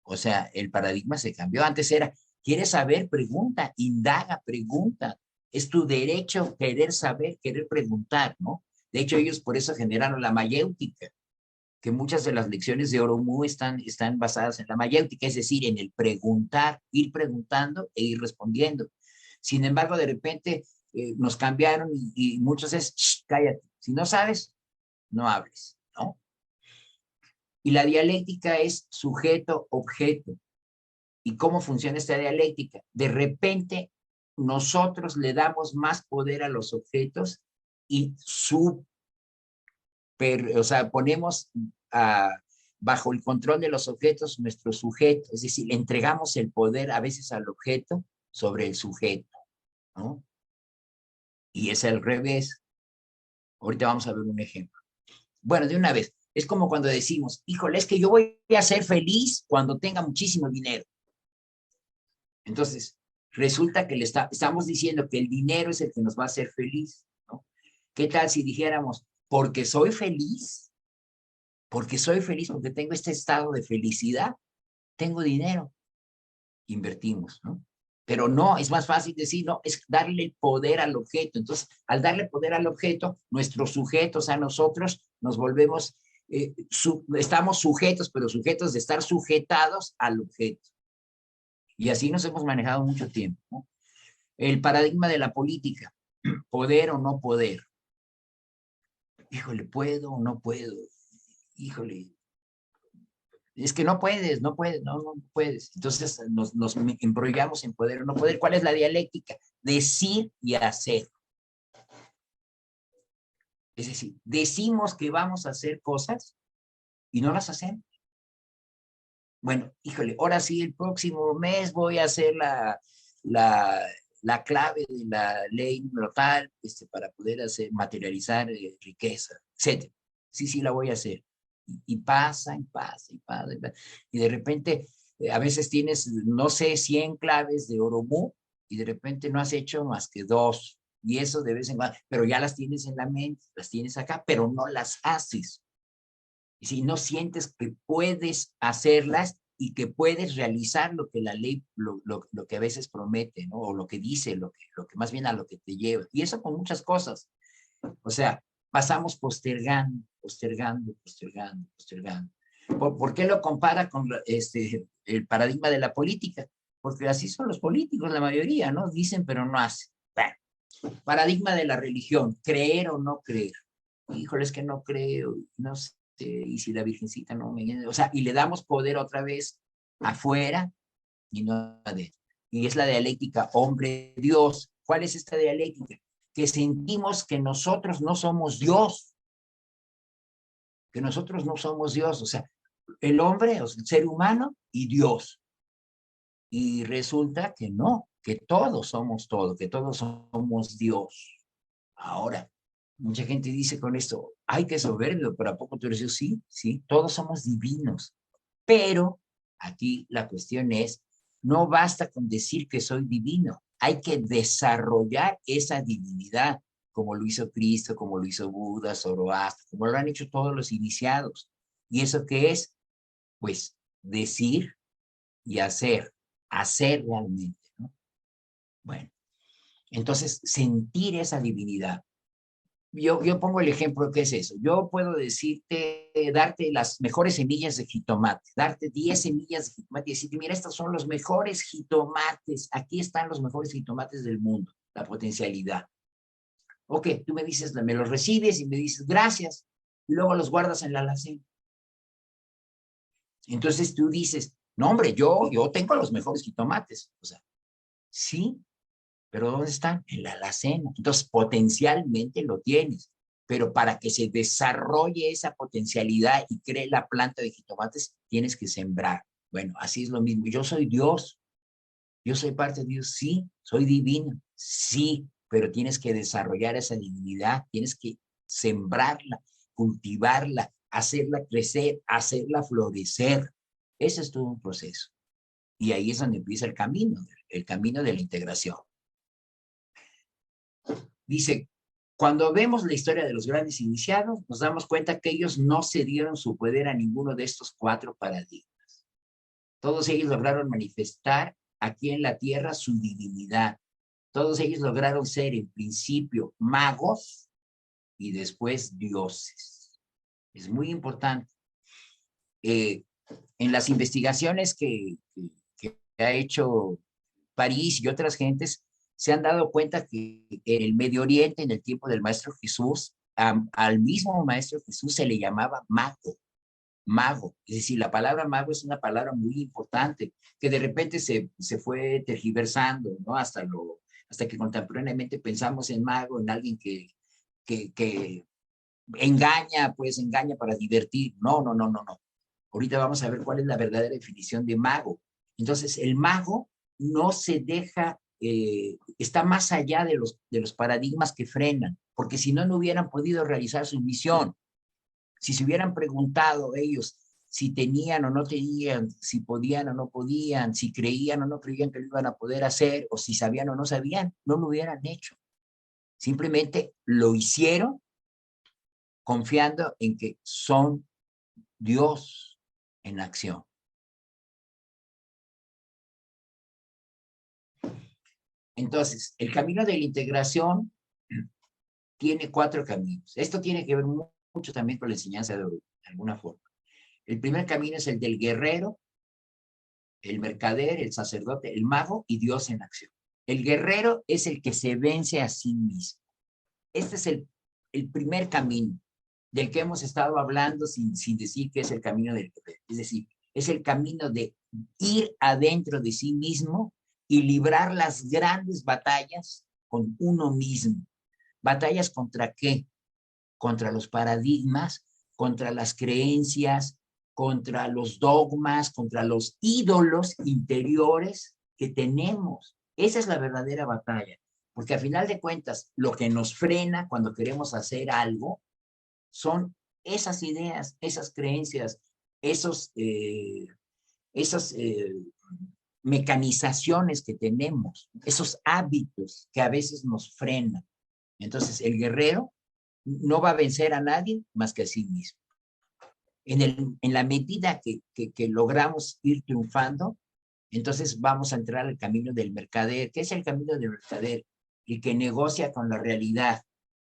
O sea, el paradigma se cambió. Antes era, ¿quieres saber? Pregunta, indaga, pregunta. Es tu derecho querer saber, querer preguntar, ¿no? De hecho, ellos por eso generaron la mayéutica, que muchas de las lecciones de Oromu están basadas en la mayéutica, es decir, en el preguntar, ir preguntando e ir respondiendo. Sin embargo, de repente nos cambiaron y muchos es, cállate, si no sabes, no hables, ¿no? Y la dialéctica es sujeto-objeto. ¿Y cómo funciona esta dialéctica? De repente, nosotros le damos más poder a los objetos y ponemos bajo el control de los objetos nuestro sujeto, es decir, le entregamos el poder a veces al objeto sobre el sujeto, ¿no? Y es al revés. Ahorita vamos a ver un ejemplo. Bueno, de una vez, es como cuando decimos, híjole, es que yo voy a ser feliz cuando tenga muchísimo dinero. Entonces, resulta que estamos diciendo que el dinero es el que nos va a hacer feliz, ¿no? ¿Qué tal si dijéramos, porque soy feliz, porque tengo este estado de felicidad, tengo dinero, invertimos, ¿no? Pero no, es más fácil decir, no, es darle el poder al objeto. Entonces, al darle poder al objeto, nuestros sujetos, a nosotros, nos volvemos, estamos sujetos, pero sujetos de estar sujetados al objeto. Y así nos hemos manejado mucho tiempo, ¿no? El paradigma de la política, poder o no poder. Híjole, ¿puedo o no puedo? Híjole, es que no puedes, no puedes. Entonces nos embrollamos en poder o no poder. ¿Cuál es la dialéctica? Decir y hacer. Es decir, decimos que vamos a hacer cosas y no las hacemos. Bueno, híjole, ahora sí, el próximo mes voy a hacer la clave de la ley local para poder materializar riqueza, etc. Sí, la voy a hacer. Y pasa, y pasa, y pasa, y pasa. Y de repente, a veces tienes, no sé, 100 claves de Oromu y de repente no has hecho más que 2. Y eso de vez en cuando, pero ya las tienes en la mente, las tienes acá, pero no las haces. Y si no sientes que puedes hacerlas y que puedes realizar lo que la ley, lo que a veces promete, ¿no? O lo que dice, lo que más bien a lo que te lleva. Y eso con muchas cosas. O sea, pasamos postergando. ¿Por qué lo compara con el paradigma de la política? Porque así son los políticos, la mayoría, ¿no? Dicen, pero no hacen. Bueno, paradigma de la religión, creer o no creer. Híjole, es que no creo, no sé, y si la Virgencita no me... O sea, y le damos poder otra vez afuera y no adentro. Y es la dialéctica hombre-Dios. ¿Cuál es esta dialéctica? Que sentimos que nosotros no somos Dios. Que nosotros no somos Dios. O sea, el hombre, o sea, el ser humano y Dios. Y resulta que no, que todos somos todo, que todos somos Dios. Ahora, mucha gente dice con esto, ay, qué soberbio, pero ¿a poco tú eres Dios? Sí, sí, todos somos divinos. Pero aquí la cuestión es, no basta con decir que soy divino, hay que desarrollar esa divinidad, como lo hizo Cristo, como lo hizo Buda, Zoroastro, como lo han hecho todos los iniciados. ¿Y eso qué es? Pues decir y hacer realmente, ¿no? Bueno, entonces sentir esa divinidad. Yo pongo el ejemplo, ¿qué es eso? Yo puedo decirte, darte las mejores semillas de jitomate, darte 10 semillas de jitomate y decirte, mira, estos son los mejores jitomates, aquí están los mejores jitomates del mundo, la potencialidad. Ok, tú me dices, me los recibes y me dices, gracias, y luego los guardas en la alacena. Entonces tú dices, no, hombre, yo tengo los mejores jitomates. O sea, sí, ¿Pero dónde están? En la alacena. Entonces, potencialmente lo tienes, pero para que se desarrolle esa potencialidad y cree la planta de jitomates, tienes que sembrar. Bueno, así es lo mismo. Yo soy Dios. Yo soy parte de Dios, sí. Soy divino, sí. Pero tienes que desarrollar esa divinidad, tienes que sembrarla, cultivarla, hacerla crecer, hacerla florecer. Ese es todo un proceso. Y ahí es donde empieza el camino de la integración. Dice, cuando vemos la historia de los grandes iniciados, nos damos cuenta que ellos no cedieron su poder a ninguno de estos 4 paradigmas. Todos ellos lograron manifestar aquí en la tierra su divinidad. Todos ellos lograron ser en principio magos y después dioses. Es muy importante. En las investigaciones que ha hecho París y otras gentes, se han dado cuenta que en el Medio Oriente, en el tiempo del Maestro Jesús, al mismo Maestro Jesús se le llamaba mago. Mago, es decir, la palabra mago es una palabra muy importante, que de repente se fue tergiversando, ¿no? Hasta que contemporáneamente pensamos en mago, en alguien que engaña, pues engaña para divertir. No. Ahorita vamos a ver cuál es la verdadera definición de mago. Entonces, el mago no se deja, está más allá de los paradigmas que frenan, porque si no, no hubieran podido realizar su misión. Si se hubieran preguntado ellos si tenían o no tenían, si podían o no podían, si creían o no creían que lo iban a poder hacer, o si sabían o no sabían, no lo hubieran hecho. Simplemente lo hicieron confiando en que son Dios en acción. Entonces, el camino de la integración tiene 4 caminos. Esto tiene que ver mucho también con la enseñanza de alguna forma. El primer camino es el del guerrero, el mercader, el sacerdote, el mago y Dios en acción. El guerrero es el que se vence a sí mismo. Este es el primer camino del que hemos estado hablando sin decir que es el camino del guerrero. Es decir, es el camino de ir adentro de sí mismo y librar las grandes batallas con uno mismo. ¿Batallas contra qué? Contra los paradigmas, contra las creencias, contra los dogmas, contra los ídolos interiores que tenemos. Esa es la verdadera batalla, porque a final de cuentas, lo que nos frena cuando queremos hacer algo son esas ideas, esas creencias, esas mecanizaciones que tenemos, esos hábitos que a veces nos frenan. Entonces, el guerrero no va a vencer a nadie más que a sí mismo. En la medida que logramos ir triunfando, entonces vamos a entrar al camino del mercader. ¿Qué es el camino del mercader? El que negocia con la realidad,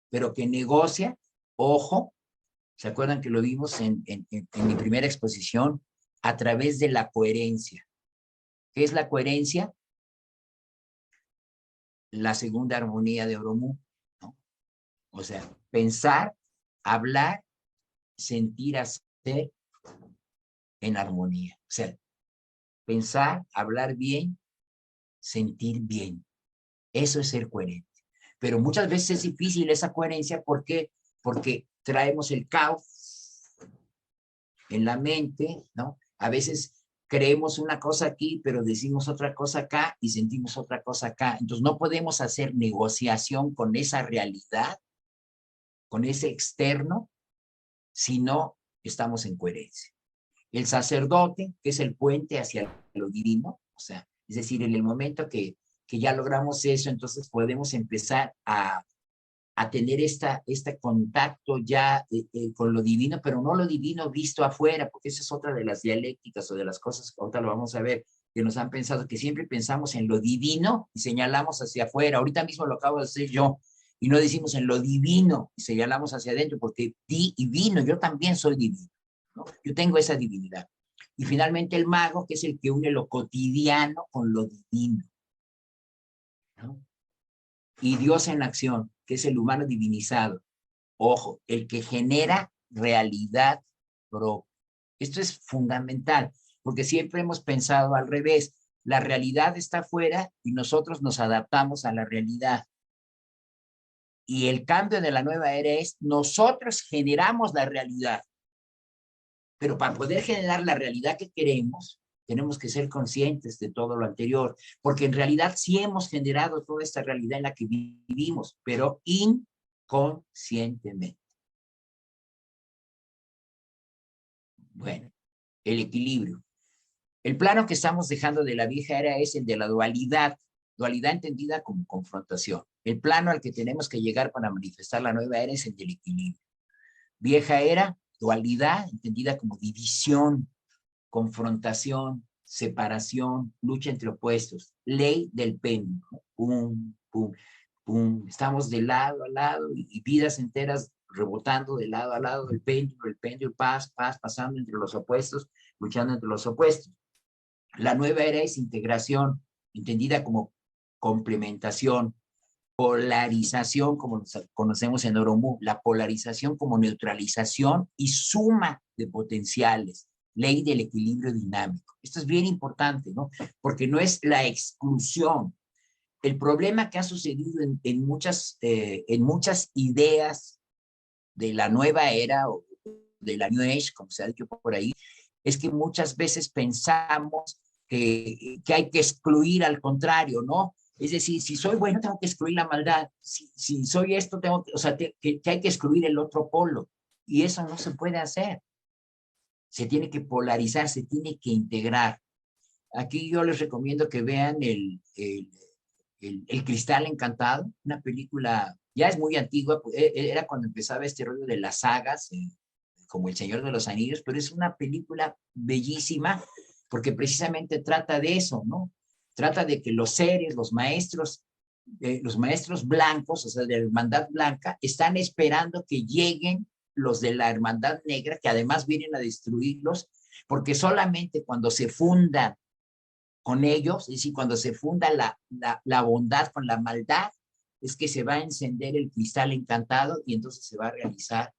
pero que negocia, ojo, ¿se acuerdan que lo vimos en mi primera exposición? A través de la coherencia. ¿Qué es la coherencia? La segunda armonía de Oromu, ¿no? O sea, pensar, hablar, sentir, hacer en armonía. O sea, pensar, hablar bien, sentir bien. Eso es ser coherente. Pero muchas veces es difícil esa coherencia. ¿Por qué? Porque traemos el caos en la mente, ¿no? A veces creemos una cosa aquí, pero decimos otra cosa acá y sentimos otra cosa acá. Entonces no podemos hacer negociación con esa realidad, con ese externo, si no estamos en coherencia. El sacerdote, que es el puente hacia lo divino, o sea, es decir, en el momento que ya logramos eso, entonces podemos empezar a tener este contacto ya con lo divino, pero no lo divino visto afuera, porque esa es otra de las dialécticas o de las cosas que ahorita lo vamos a ver, que nos han pensado que siempre pensamos en lo divino y señalamos hacia afuera. Ahorita mismo lo acabo de hacer yo, y no decimos en lo divino y señalamos hacia adentro, porque di y vino, yo también soy divino, ¿no? Yo tengo esa divinidad. Y finalmente el mago, que es el que une lo cotidiano con lo divino, ¿no? Y Dios en acción, que es el humano divinizado. Ojo, el que genera realidad propia. Esto es fundamental, porque siempre hemos pensado al revés. La realidad está afuera y nosotros nos adaptamos a la realidad. Y el cambio de la nueva era es, nosotros generamos la realidad. Pero para poder generar la realidad que queremos, tenemos que ser conscientes de todo lo anterior, porque en realidad sí hemos generado toda esta realidad en la que vivimos, pero inconscientemente. Bueno, el equilibrio. El plano que estamos dejando de la vieja era es el de la dualidad entendida como confrontación. El plano al que tenemos que llegar para manifestar la nueva era es el del equilibrio. Vieja era, dualidad entendida como división, confrontación, separación, lucha entre opuestos, ley del péndulo, pum, pum, pum. Estamos de lado a lado y vidas enteras rebotando de lado a lado del péndulo, pasando entre los opuestos, luchando entre los opuestos. La nueva era es integración, entendida como complementación, polarización, como nos conocemos en Oromu, la polarización como neutralización y suma de potenciales, ley del equilibrio dinámico. Esto es bien importante, ¿no? Porque no es la exclusión. El problema que ha sucedido en muchas ideas de la nueva era o de la New Age, como se ha dicho por ahí, es que muchas veces pensamos que hay que excluir al contrario, ¿no? Es decir, si soy bueno, tengo que excluir la maldad. Si soy esto, tengo que, o sea, que hay que excluir el otro polo. Y eso no se puede hacer. Se tiene que polarizar, se tiene que integrar. Aquí yo les recomiendo que vean el Cristal Encantado, una película, ya es muy antigua, era cuando empezaba este rollo de las sagas, como El Señor de los Anillos, pero es una película bellísima porque precisamente trata de eso, ¿no? Trata de que los seres, los maestros blancos, o sea, de la hermandad blanca, están esperando que lleguen los de la hermandad negra, que además vienen a destruirlos, porque solamente cuando se fundan con ellos, es decir, cuando se funda la bondad con la maldad, es que se va a encender el cristal encantado y entonces se va a realizar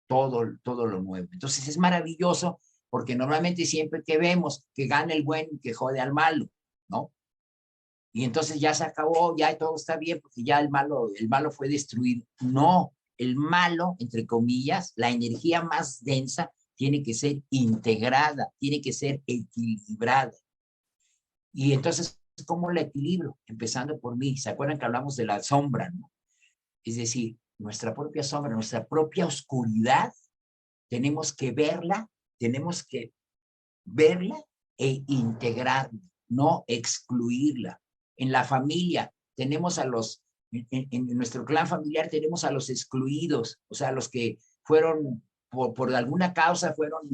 todo lo nuevo. Entonces es maravilloso porque normalmente siempre que vemos que gana el bueno y que jode al malo, ¿no? Y entonces ya se acabó, ya todo está bien porque ya el malo fue destruido. No, el malo, entre comillas, la energía más densa tiene que ser integrada, tiene que ser equilibrada. Y entonces, ¿cómo la equilibro? Empezando por mí. ¿Se acuerdan que hablamos de la sombra, no? Es decir, nuestra propia sombra, nuestra propia oscuridad, tenemos que verla e integrarla, no excluirla. En la familia tenemos en nuestro clan familiar tenemos a los excluidos, o sea, los que fueron, por alguna causa, fueron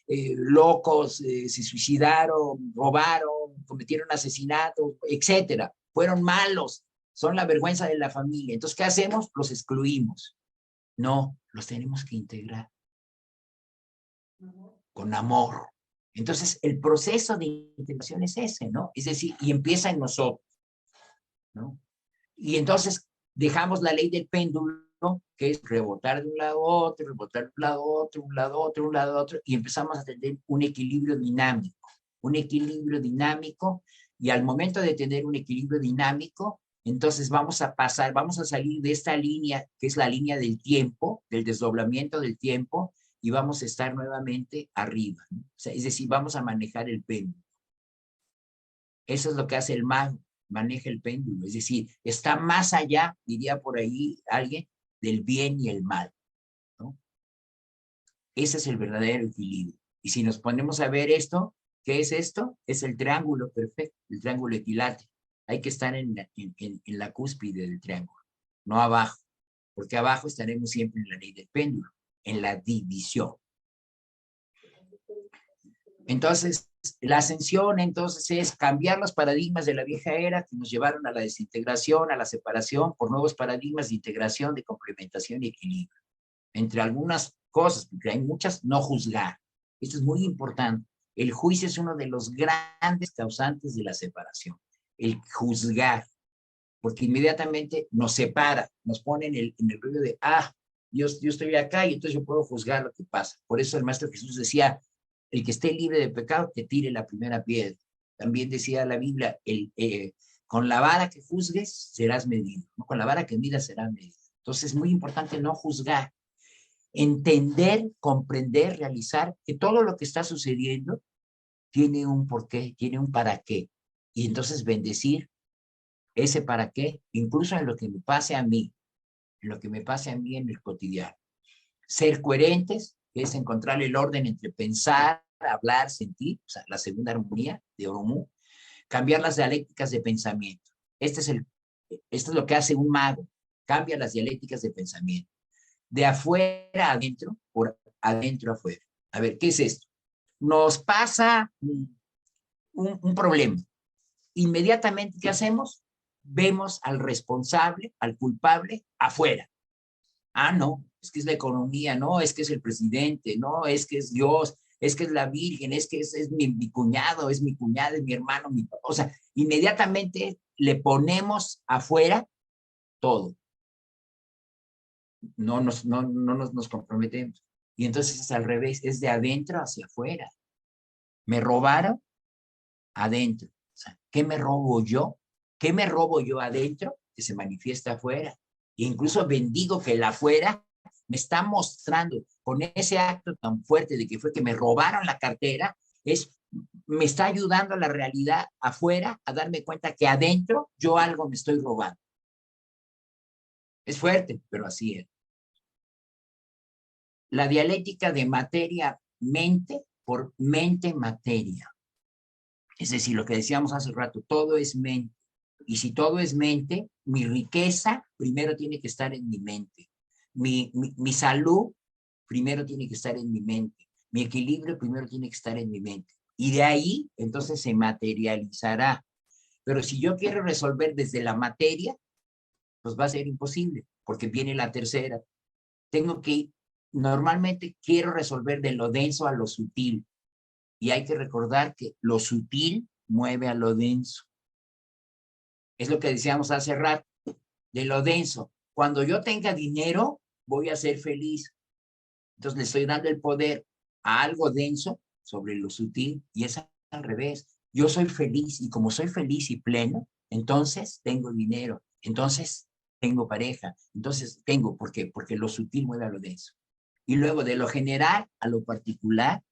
locos, se suicidaron, robaron, cometieron asesinatos, etcétera. Fueron malos, son la vergüenza de la familia. Entonces, ¿qué hacemos? Los excluimos. No, los tenemos que integrar con amor. Entonces, el proceso de integración es ese, ¿no? Es decir, y empieza en nosotros, ¿no? Y entonces dejamos la ley del péndulo, que es rebotar de un lado a otro, rebotar de un lado a otro, un lado a otro, un lado a otro, y empezamos a tener un equilibrio dinámico, y al momento de tener un equilibrio dinámico, entonces vamos a salir de esta línea, que es la línea del tiempo, del desdoblamiento del tiempo, y vamos a estar nuevamente arriba, ¿no? O sea, es decir, vamos a manejar el péndulo. Eso es lo que hace el mago, maneja el péndulo, es decir, está más allá, diría por ahí alguien, del bien y el mal, ¿no? Ese es el verdadero equilibrio. Y si nos ponemos a ver esto, ¿qué es esto? Es el triángulo perfecto, el triángulo equilátero. Hay que estar en la cúspide del triángulo, no abajo, porque abajo estaremos siempre en la ley del péndulo, en la división. Entonces, la ascensión entonces es cambiar los paradigmas de la vieja era que nos llevaron a la desintegración, a la separación, por nuevos paradigmas de integración, de complementación y equilibrio. Entre algunas cosas, porque hay muchas, no juzgar. Esto es muy importante. El juicio es uno de los grandes causantes de la separación. El juzgar, porque inmediatamente nos separa, nos pone en el rollo de, yo estoy acá y entonces yo puedo juzgar lo que pasa. Por eso el Maestro Jesús decía, el que esté libre de pecado, que tire la primera piedra. También decía la Biblia, con la vara que juzgues, serás medido, ¿no? Con la vara que midas, serás medido. Entonces, es muy importante no juzgar, entender, comprender, realizar que todo lo que está sucediendo tiene un porqué, tiene un para qué. Y entonces bendecir ese para qué, incluso en lo que me pase a mí, en lo que me pase a mí en el cotidiano. Ser coherentes, que es encontrar el orden entre pensar, hablar, sentir, o sea, la segunda armonía de Oromu. Cambiar las dialécticas de pensamiento. Esto es lo que hace un mago, cambia las dialécticas de pensamiento. De afuera adentro, por adentro afuera. A ver, ¿qué es esto? Nos pasa un problema. Inmediatamente, ¿qué hacemos? Vemos al responsable, al culpable, afuera. Ah, no, es que es la economía, no, es que es el presidente, no, es que es Dios, es que es la Virgen, es que es mi cuñado, es mi cuñada, es mi hermano, mi papá. O sea, inmediatamente le ponemos afuera todo. No nos comprometemos. Y entonces es al revés, es de adentro hacia afuera. Me robaron adentro. O sea, ¿qué me robo yo? ¿Qué me robo yo adentro? Que se manifiesta afuera. E incluso bendigo que el afuera me está mostrando con ese acto tan fuerte de que fue que me robaron la cartera, me está ayudando a la realidad afuera a darme cuenta que adentro yo algo me estoy robando. Es fuerte, pero así es. La dialéctica de materia-mente por mente-materia. Es decir, lo que decíamos hace rato, todo es mente. Y si todo es mente, mi riqueza primero tiene que estar en mi mente. Mi salud primero tiene que estar en mi mente. Mi equilibrio primero tiene que estar en mi mente. Y de ahí, entonces, se materializará. Pero si yo quiero resolver desde la materia, pues va a ser imposible, porque viene la tercera. Normalmente quiero resolver de lo denso a lo sutil. Y hay que recordar que lo sutil mueve a lo denso. Es lo que decíamos hace rato, de lo denso. Cuando yo tenga dinero, voy a ser feliz. Entonces le estoy dando el poder a algo denso sobre lo sutil, y es al revés. Yo soy feliz, y como soy feliz y pleno, entonces tengo dinero, entonces tengo pareja, entonces ¿por qué? Porque lo sutil mueve a lo denso. Y luego de lo general a lo particular,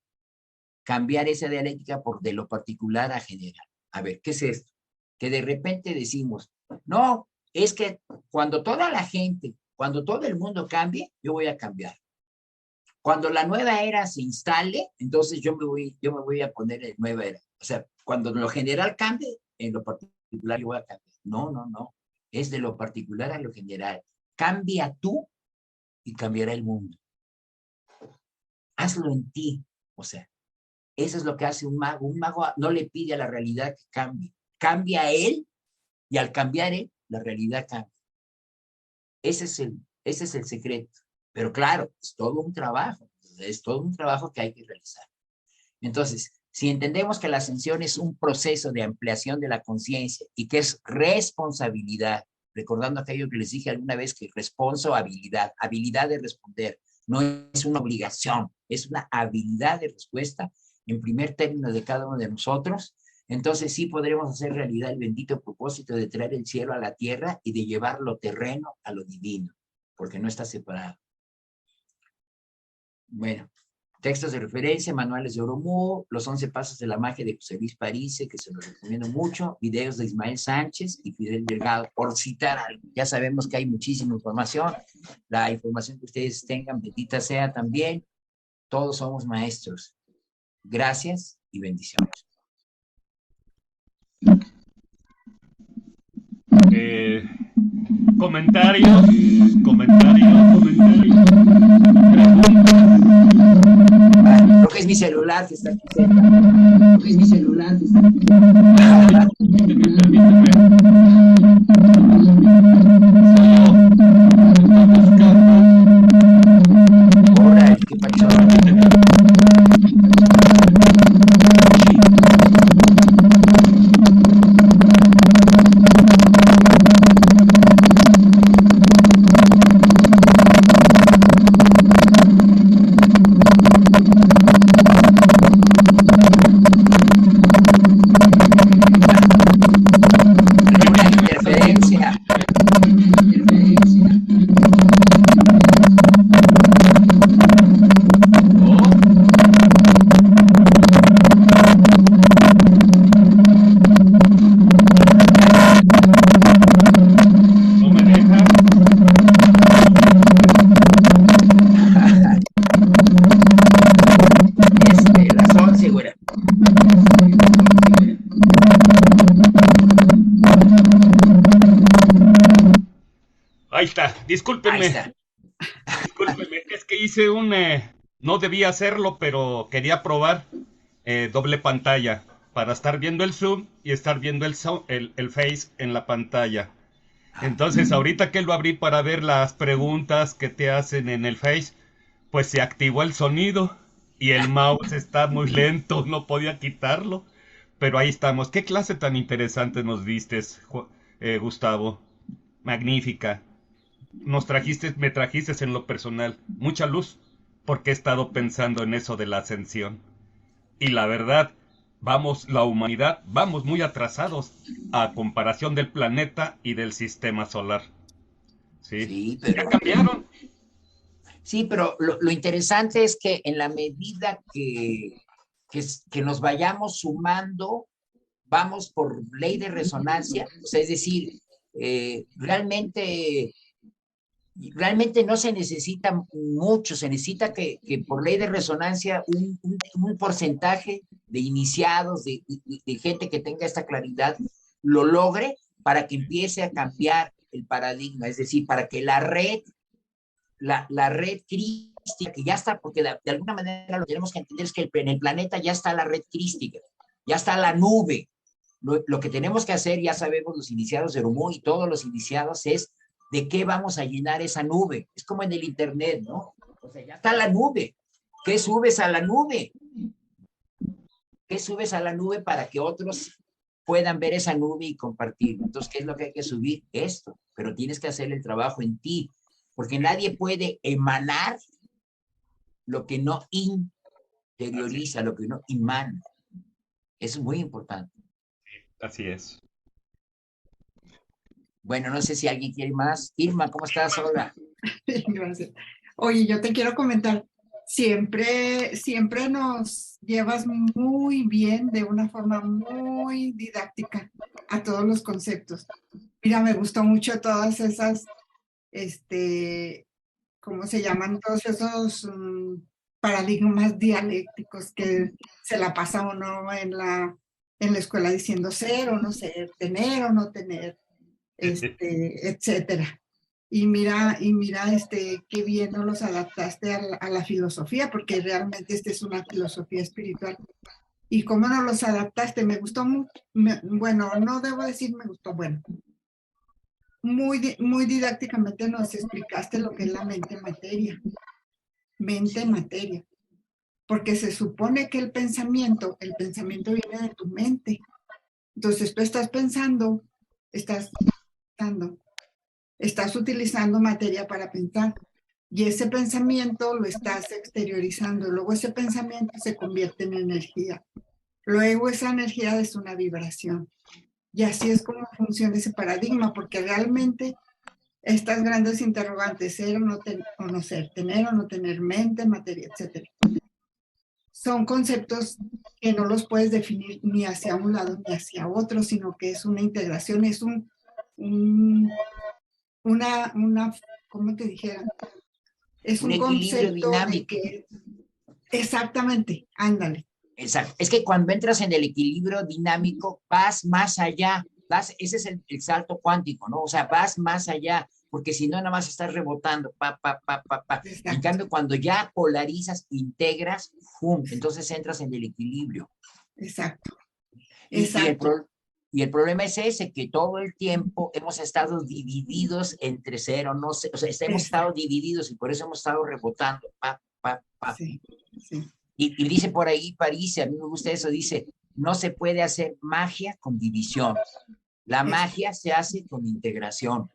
cambiar esa dialéctica por de lo particular a general. A ver, ¿qué es esto? Que de repente decimos, no, es que cuando toda la gente, cuando todo el mundo cambie, yo voy a cambiar. Cuando la nueva era se instale, entonces yo me voy a poner en nueva era. O sea, cuando lo general cambie, en lo particular yo voy a cambiar. No. Es de lo particular a lo general. Cambia tú y cambiará el mundo. Hazlo en ti. O sea, eso es lo que hace un mago. Un mago no le pide a la realidad que cambie. Cambia a él, y al cambiar él, la realidad cambia. Ese es el secreto. Pero claro, es todo un trabajo que hay que realizar. Entonces, si entendemos que la ascensión es un proceso de ampliación de la conciencia y que es responsabilidad, recordando aquello que les dije alguna vez, que responsabilidad, habilidad de responder, no es una obligación, es una habilidad de respuesta en primer término de cada uno de nosotros. Entonces sí podremos hacer realidad el bendito propósito de traer el cielo a la tierra y de llevar lo terreno a lo divino, porque no está separado. Bueno, textos de referencia, manuales de Oromu, los 11 pasos de la magia de José Luis Parisse, que se los recomiendo mucho, videos de Ismael Sánchez y Fidel Delgado, por citar algo. Ya sabemos que hay muchísima información, la información que ustedes tengan, bendita sea también. Todos somos maestros. Gracias y bendiciones. Comentarios. Creo que es mi celular que está aquí cerca. Permíteme. Ahora, ¿qué pasó? Discúlpenme, está. discúlpenme, es que hice no debía hacerlo, pero quería probar doble pantalla para estar viendo el Zoom y estar viendo el Face en la pantalla. Entonces, ahorita que lo abrí para ver las preguntas que te hacen en el Face, pues se activó el sonido y el mouse está muy lento, no podía quitarlo. Pero ahí estamos. ¿Qué clase tan interesante nos vistes, Gustavo? Magnífica. Me trajiste en lo personal mucha luz, porque he estado pensando en eso de la ascensión. Y la verdad, la humanidad, vamos muy atrasados a comparación del planeta y del sistema solar. Sí, Sí, ya cambiaron. sí, pero lo interesante es que en la medida que nos vayamos sumando, vamos por ley de resonancia, o sea, es decir, realmente no se necesita mucho, se necesita que por ley de resonancia un porcentaje de iniciados, de gente que tenga esta claridad, lo logre para que empiece a cambiar el paradigma, es decir, para que la red crística, que ya está, porque de alguna manera lo que tenemos que entender es que en el planeta ya está la red crística, ya está la nube. Lo que tenemos que hacer, ya sabemos los iniciados de Rumú y todos los iniciados, es de qué vamos a llenar esa nube. Es como en el Internet, ¿no? O sea, ya está la nube. ¿Qué subes a la nube? ¿Qué subes a la nube para que otros puedan ver esa nube y compartirlo? Entonces, ¿qué es lo que hay que subir? Esto. Pero tienes que hacer el trabajo en ti, porque nadie puede emanar lo que no interioriza, lo que no emana. Eso es muy importante. Así es. Bueno, no sé si alguien quiere más. Irma, ¿cómo estás? Hola. Gracias. Oye, yo te quiero comentar, siempre nos llevas muy bien, de una forma muy didáctica, a todos los conceptos. Mira, me gustó mucho todas esas, ¿cómo se llaman? Todos esos paradigmas dialécticos que se la pasa uno en la escuela diciendo ser o no ser, tener o no tener, etcétera. Y mira, qué bien no los adaptaste a la filosofía, porque realmente esta es una filosofía espiritual. Y cómo no los adaptaste, me gustó mucho, bueno, no debo decir me gustó, bueno, muy didácticamente nos explicaste lo que es la mente-materia, mente-materia, porque se supone que el pensamiento viene de tu mente. Entonces tú estás pensando, estás utilizando materia para pensar y ese pensamiento lo estás exteriorizando. Luego ese pensamiento se convierte en energía. Luego esa energía es una vibración. Y así es como funciona ese paradigma, porque realmente estas grandes interrogantes, ser o no ser, tener o no tener, mente, materia, etc., son conceptos que no los puedes definir ni hacia un lado ni hacia otro, sino que es una integración, es una, ¿cómo te dijera? Es un equilibrio concepto dinámico. de que, exactamente, ándale. Exacto. Es que cuando entras en el equilibrio dinámico, vas más allá. Ese es el salto cuántico, ¿no? O sea, vas más allá, porque si no, nada más estás rebotando, pa. En cambio, cuando ya polarizas, integras, ¡fum! Entonces entras en el equilibrio. Exacto. Y el problema es ese, que todo el tiempo hemos estado divididos entre ser o no ser, o sea, hemos estado divididos y por eso hemos estado rebotando, pa. Sí, sí. Y dice por ahí París, a mí me gusta eso, dice, no se puede hacer magia con división. La magia se hace con integración.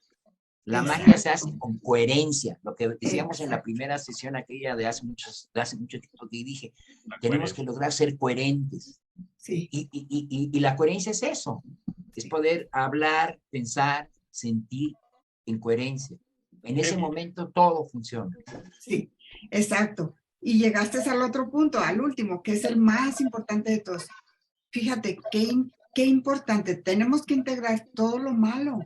La magia se hace con coherencia. Lo que decíamos en la primera sesión aquella de hace mucho tiempo que dije, tenemos que lograr ser coherentes. Sí. Y la coherencia es eso, es poder hablar, pensar, sentir en coherencia. En ese momento todo funciona. Sí, exacto. Y llegaste al otro punto, al último, que es el más importante de todos. Fíjate, qué importante. Tenemos que integrar todo lo malo.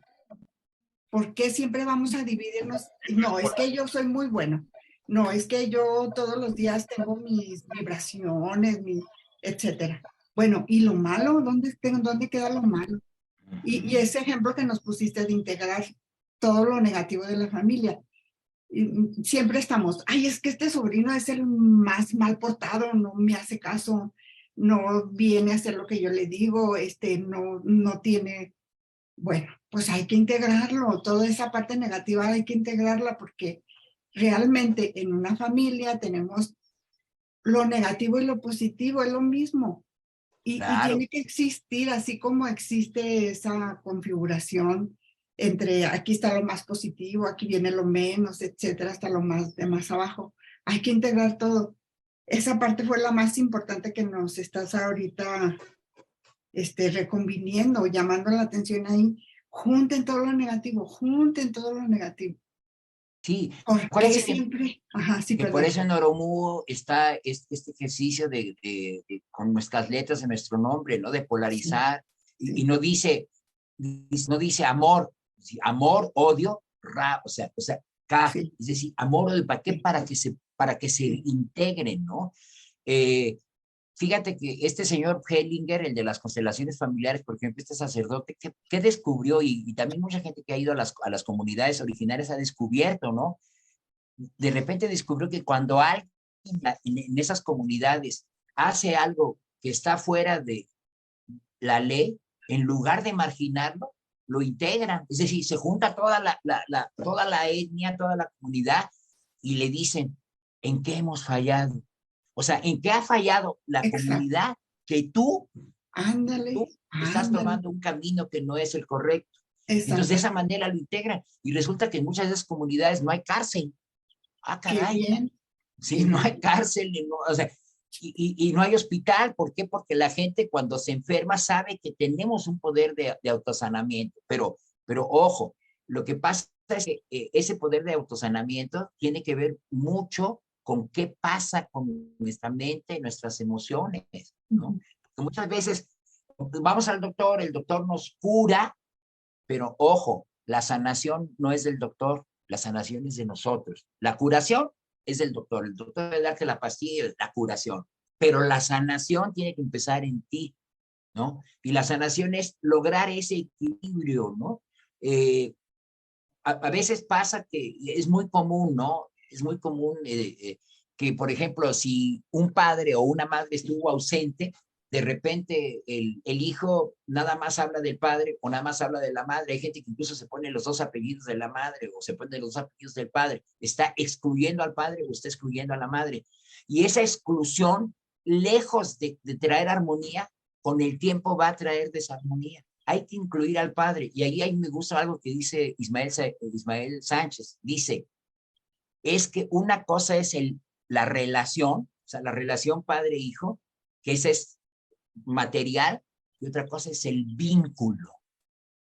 ¿Por qué siempre vamos a dividirnos? No, es que yo soy muy bueno. No, es que yo todos los días tengo mis vibraciones, etcétera. Bueno, ¿y lo malo? ¿Dónde queda lo malo? Y ese ejemplo que nos pusiste de integrar todo lo negativo de la familia. Y siempre estamos, ay, es que este sobrino es el más mal portado, no me hace caso, no viene a hacer lo que yo le digo, no tiene, bueno, pues hay que integrarlo, toda esa parte negativa hay que integrarla porque realmente en una familia tenemos lo negativo y lo positivo, es lo mismo. Y Claro, tiene que existir, así como existe esa configuración entre aquí está lo más positivo, aquí viene lo menos, etcétera, hasta lo más de más abajo. Hay que integrar todo. Esa parte fue la más importante que nos estás ahorita reconviniendo, llamando la atención ahí. Junten todo lo negativo, junten todo lo negativo. sí. Porque Acuérdense que siempre, ajá, sí, que por perdón. eso en Oromu está este ejercicio con nuestras letras de nuestro nombre, ¿no? De Sí, polarizar, y sí, no dice amor, amor, odio, o sea, K, sí, es decir, amor, odio, ¿para qué? sí, Para que se sí. integren, ¿no? Eh, Fíjate que este señor Hellinger, el de las constelaciones familiares, por ejemplo, este sacerdote, ¿qué descubrió? Y también mucha gente que ha ido a las comunidades originarias ha descubierto, ¿no? De repente descubrió que cuando alguien en esas comunidades hace algo que está fuera de la ley, en lugar de marginarlo, lo integran. Es decir, se junta toda la etnia, toda la comunidad y le dicen, ¿en qué hemos fallado? O sea, ¿en qué ha fallado la Exacto. comunidad que tú Ándale, estás ándale. tomando un camino que no es el correcto? Entonces, de esa Exactamente. manera lo integran. Y resulta que en muchas de esas comunidades no hay cárcel. Ah, Qué caray, bien, sí, qué no bien. hay cárcel, no, o sea, y no hay hospital. ¿Por qué? Porque la gente cuando se enferma sabe que tenemos un poder de autosanamiento, pero ojo, lo que pasa es que ese poder de autosanamiento tiene que ver mucho con qué pasa con nuestra mente, nuestras emociones, ¿no? Ujú. Porque muchas veces vamos al doctor, el doctor nos cura, pero ojo, la sanación no es del doctor, la sanación es de nosotros. La curación es del doctor. El doctor debe darte la pastilla, la curación. Pero la sanación tiene que empezar en ti, ¿no? Y la sanación es lograr ese equilibrio, ¿no? Eh, a veces pasa que es muy común, ¿no? Es muy común que, por ejemplo, si un padre o una madre estuvo ausente, de repente el hijo nada más habla del padre o nada más habla de la madre. Hay gente que incluso se pone los dos apellidos de la madre o se pone los dos apellidos del padre. Está excluyendo al padre o está excluyendo a la madre. Y esa exclusión, lejos de traer armonía, con el tiempo va a traer desarmonía. Hay que incluir al padre. Y ahí me gusta algo que dice Ismael Sánchez. Dice, es que una cosa es la relación, o sea, la relación padre-hijo, que ese es material, y otra cosa es el vínculo,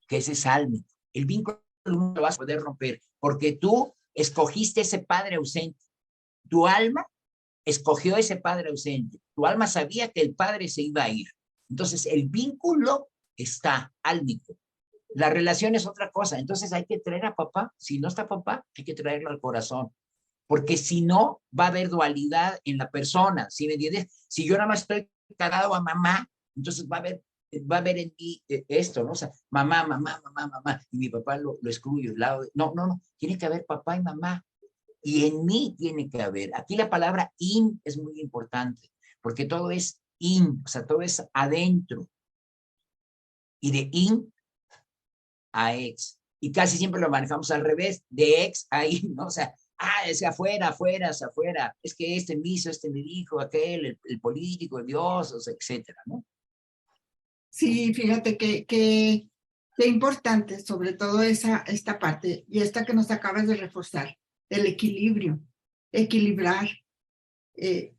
que ese es álmico. El vínculo no lo vas a poder romper, porque tú escogiste ese padre ausente. Tu alma escogió ese padre ausente. Tu alma sabía que el padre se iba a ir. Entonces, el vínculo está álmico. La relación es otra cosa. Entonces, hay que traer a papá. Si no está papá, hay que traerlo al corazón. Porque si no, va a haber dualidad en la persona. ¿Sí me entiendes? Si yo nada más estoy cagado a mamá, entonces va a haber en mí esto, ¿no? O sea, mamá, mamá, mamá, mamá, y mi papá lo excluyo. No, no, no, tiene que haber papá y mamá, y en mí tiene que haber. Aquí la palabra in es muy importante, porque todo es in, o sea, todo es adentro, y de in a ex. Y casi siempre lo manejamos al revés, de ex a in, ¿no? O sea, es afuera, afuera, es afuera. Es que este me hizo, este me dijo, aquel, el político, el Dios, o sea, etcétera, ¿no? Sí, fíjate qué importante, sobre todo esta parte y esta que nos acabas de reforzar, el equilibrio, equilibrar. eh,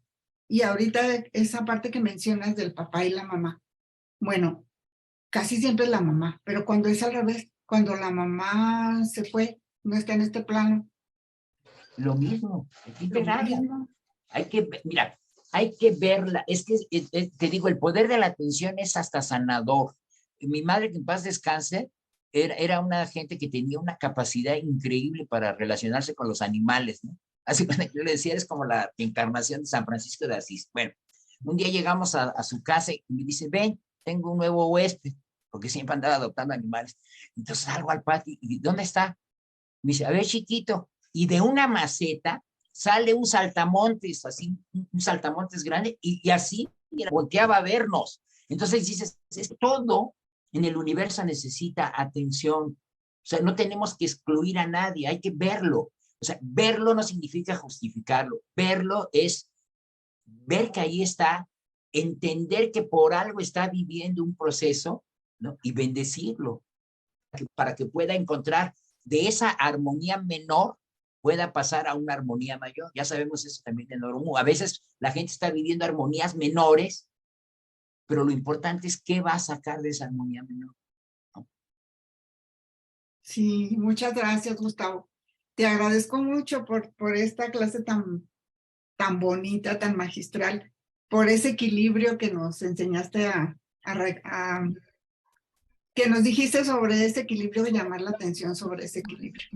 y ahorita esa parte que mencionas del papá y la mamá. Bueno, casi siempre es la mamá, pero cuando es al revés, cuando la mamá se fue, no está en este plano, Lo mismo, hay que lo integrarla. mismo. Mira, hay que verla. Es que te digo, el poder de la atención es hasta sanador. Mi madre, que en paz descanse, era una gente que tenía una capacidad increíble para relacionarse con los animales, ¿no? Así que yo le decía, es como la encarnación de San Francisco de Asís. Bueno, un día llegamos a su casa y me dice, ven, tengo un nuevo huésped, porque siempre andaba adoptando animales. Entonces salgo al patio y ¿dónde está? Me dice, a ver, chiquito, y de una maceta sale un saltamontes, así, un saltamontes grande, y así, mira, volteaba a vernos. Entonces dices, todo en el universo necesita atención. O sea, no tenemos que excluir a nadie, hay que verlo. O sea, verlo no significa justificarlo. Verlo es ver que ahí está, entender que por algo está viviendo un proceso, ¿no? Y bendecirlo para que pueda encontrar de esa armonía menor, pueda pasar a una armonía mayor. Ya sabemos eso también en Oromu. A veces la gente está viviendo armonías menores, pero lo importante es qué va a sacar de esa armonía menor. Sí, muchas gracias, Gustavo. Te agradezco mucho por esta clase tan bonita, tan magistral, por ese equilibrio que nos enseñaste que nos dijiste sobre ese equilibrio, de llamar la atención sobre ese equilibrio.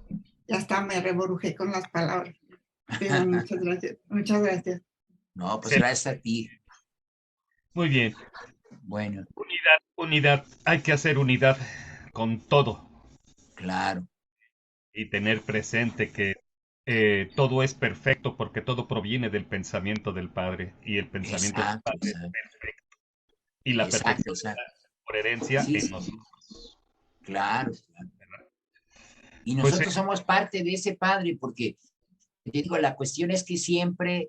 Ya hasta me reborujé con las palabras, pero muchas gracias, muchas gracias. No, pues gracias a ti. Muy bien. Bueno. Unidad, unidad. Hay que hacer unidad con todo. Claro. Y tener presente que todo es perfecto porque todo proviene del pensamiento del Padre. Y el pensamiento del Padre es perfecto. Y la perfección está por herencia en nosotros. Claro. Y Pues, nosotros somos parte de ese Padre, porque te digo, la cuestión es que siempre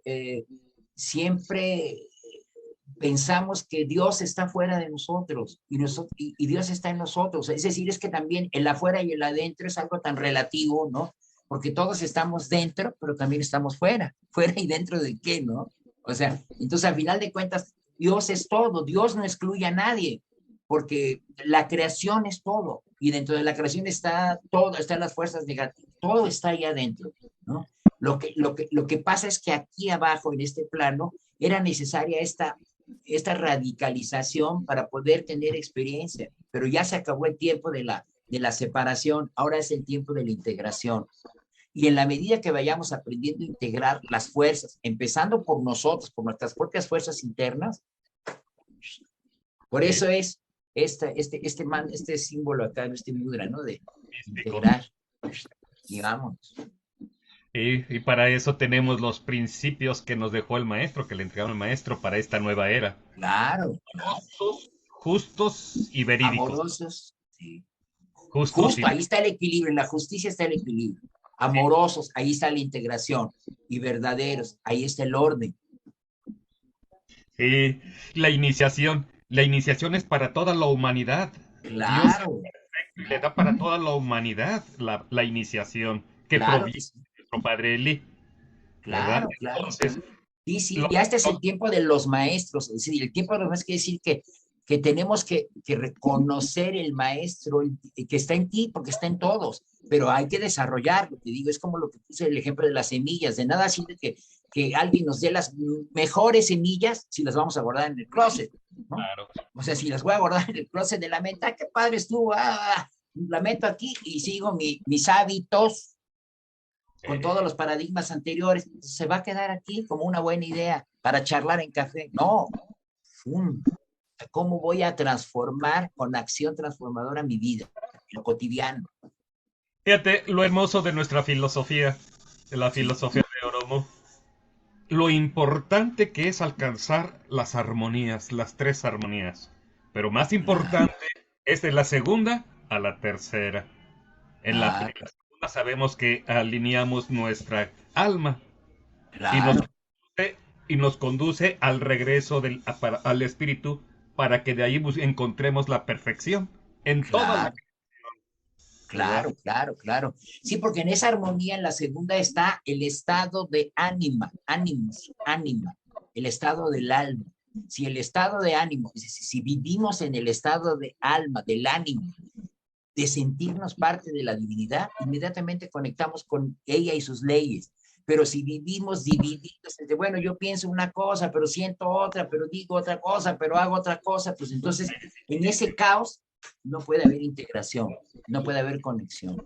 pensamos que Dios está fuera de nosotros y Dios está en nosotros. Es decir, es que también el afuera y el adentro es algo tan relativo, ¿no? Porque todos estamos dentro, pero también estamos fuera. ¿Fuera y dentro de qué, no? O sea, entonces al final de cuentas, Dios es todo. Dios no excluye a nadie, porque la creación es todo. Y dentro de la creación está todo, están las fuerzas negativas. Todo está ahí adentro, ¿no? Lo que pasa es que aquí abajo, en este plano, era necesaria esta radicalización para poder tener experiencia, pero ya se acabó el tiempo de la separación, ahora es el tiempo de la integración. Y en la medida que vayamos aprendiendo a integrar las fuerzas, empezando por nosotros, por nuestras propias fuerzas internas, por eso es este símbolo acá, este mudra, ¿no? De integrar, digamos. Y para eso tenemos los principios que nos dejó el maestro, que le entregaron el maestro para esta nueva era. Claro. Justos y verídicos. Amorosos, sí. Justos Justo, ahí está el equilibrio, en la justicia está el equilibrio. Amorosos, ahí está la integración. Y verdaderos, ahí está el orden. Sí, la iniciación. La iniciación es para toda la humanidad. Claro. Dios le da para toda la humanidad la iniciación que claro proviene que sí. de nuestro Padre Eli. Claro, ¿verdad? claro. Entonces, Sí, ya este es el tiempo de los maestros. Es decir, el tiempo de los maestros quiere decir que tenemos que reconocer el maestro que está en ti, porque está en todos, pero hay que desarrollarlo. Te digo, es como lo que puse el ejemplo de las semillas. De nada sirve que alguien nos dé las mejores semillas si las vamos a guardar en el closet, ¿no? Claro. O sea, si las voy a guardar en el closet de la mente, qué padre estuvo, la meto aquí y sigo mis hábitos con todos los paradigmas anteriores, se va a quedar aquí como una buena idea para charlar en café. No, ¿cómo voy a transformar con acción transformadora mi vida, lo cotidiano? Fíjate lo hermoso de nuestra filosofía, de la filosofía de Oromo. Lo importante que es alcanzar las armonías, las tres armonías. Pero más importante es de la segunda a la tercera. En la segunda sabemos que alineamos nuestra alma y nos conduce al regreso al espíritu para que de ahí encontremos la perfección en toda la Claro. Sí, porque en esa armonía, en la segunda, está el estado de ánima, el estado del alma. Si el estado de ánimo, si vivimos en el estado de alma, del ánimo, de sentirnos parte de la divinidad, inmediatamente conectamos con ella y sus leyes. Pero si vivimos divididos, bueno, yo pienso una cosa, pero siento otra, pero digo otra cosa, pero hago otra cosa, pues entonces en ese caos no puede haber integración, no puede haber conexión.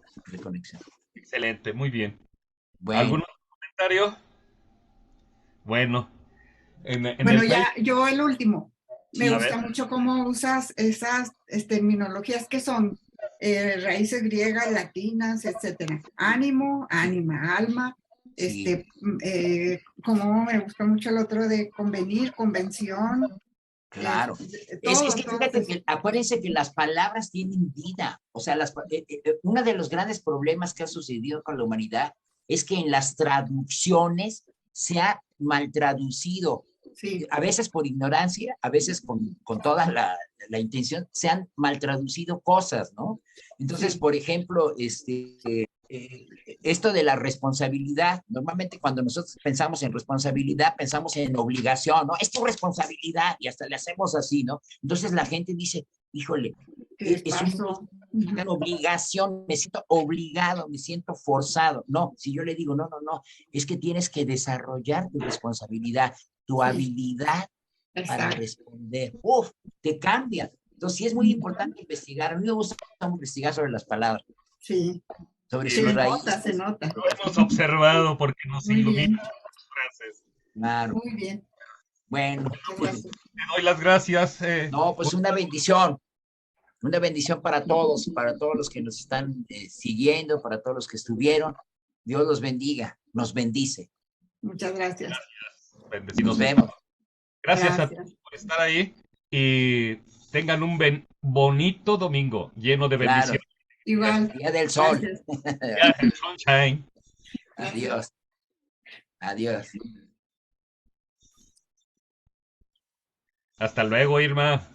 Excelente, muy bien. Bueno. ¿Algún otro comentario? Bueno, bueno, ya yo el último. Me Sí, gusta mucho cómo usas esas terminologías que son raíces griegas, latinas, etcétera. Ánimo, ánima, alma. Sí. Como me gustó mucho el otro de convenir, convención. Claro. Todo, Es que fíjate que acuérdense que las palabras tienen vida. O sea, uno de los grandes problemas que ha sucedido con la humanidad es que en las traducciones se ha mal traducido. Sí. A veces por ignorancia, a veces con toda la intención, se han mal traducido cosas, ¿no? Entonces, Sí. por ejemplo, esto de la responsabilidad, normalmente cuando nosotros pensamos en responsabilidad, pensamos en obligación, ¿no? Es tu responsabilidad y hasta le hacemos así, ¿no? Entonces la gente dice, híjole, es una obligación, me siento obligado, me siento forzado. No, si yo le digo, no, es que tienes que desarrollar tu responsabilidad, tu habilidad para responder. Uf, te cambia. Entonces sí es muy importante investigar. A mí me gusta investigar sobre las palabras. Sí. Sobre Se sus nota, raíces. se nota. Lo hemos observado porque nos iluminan sus frases. Claro. Muy bien. Bueno, pues, te doy las gracias. No, pues una bendición para todos los que nos están siguiendo, para todos los que estuvieron. Dios los bendiga, nos bendice. Muchas gracias. Bendecidos. Nos vemos. Gracias a todos por estar ahí y tengan un bonito domingo lleno de bendiciones. Igual. Día del sol. Día del sunshine. Adiós. Adiós. Hasta luego, Irma.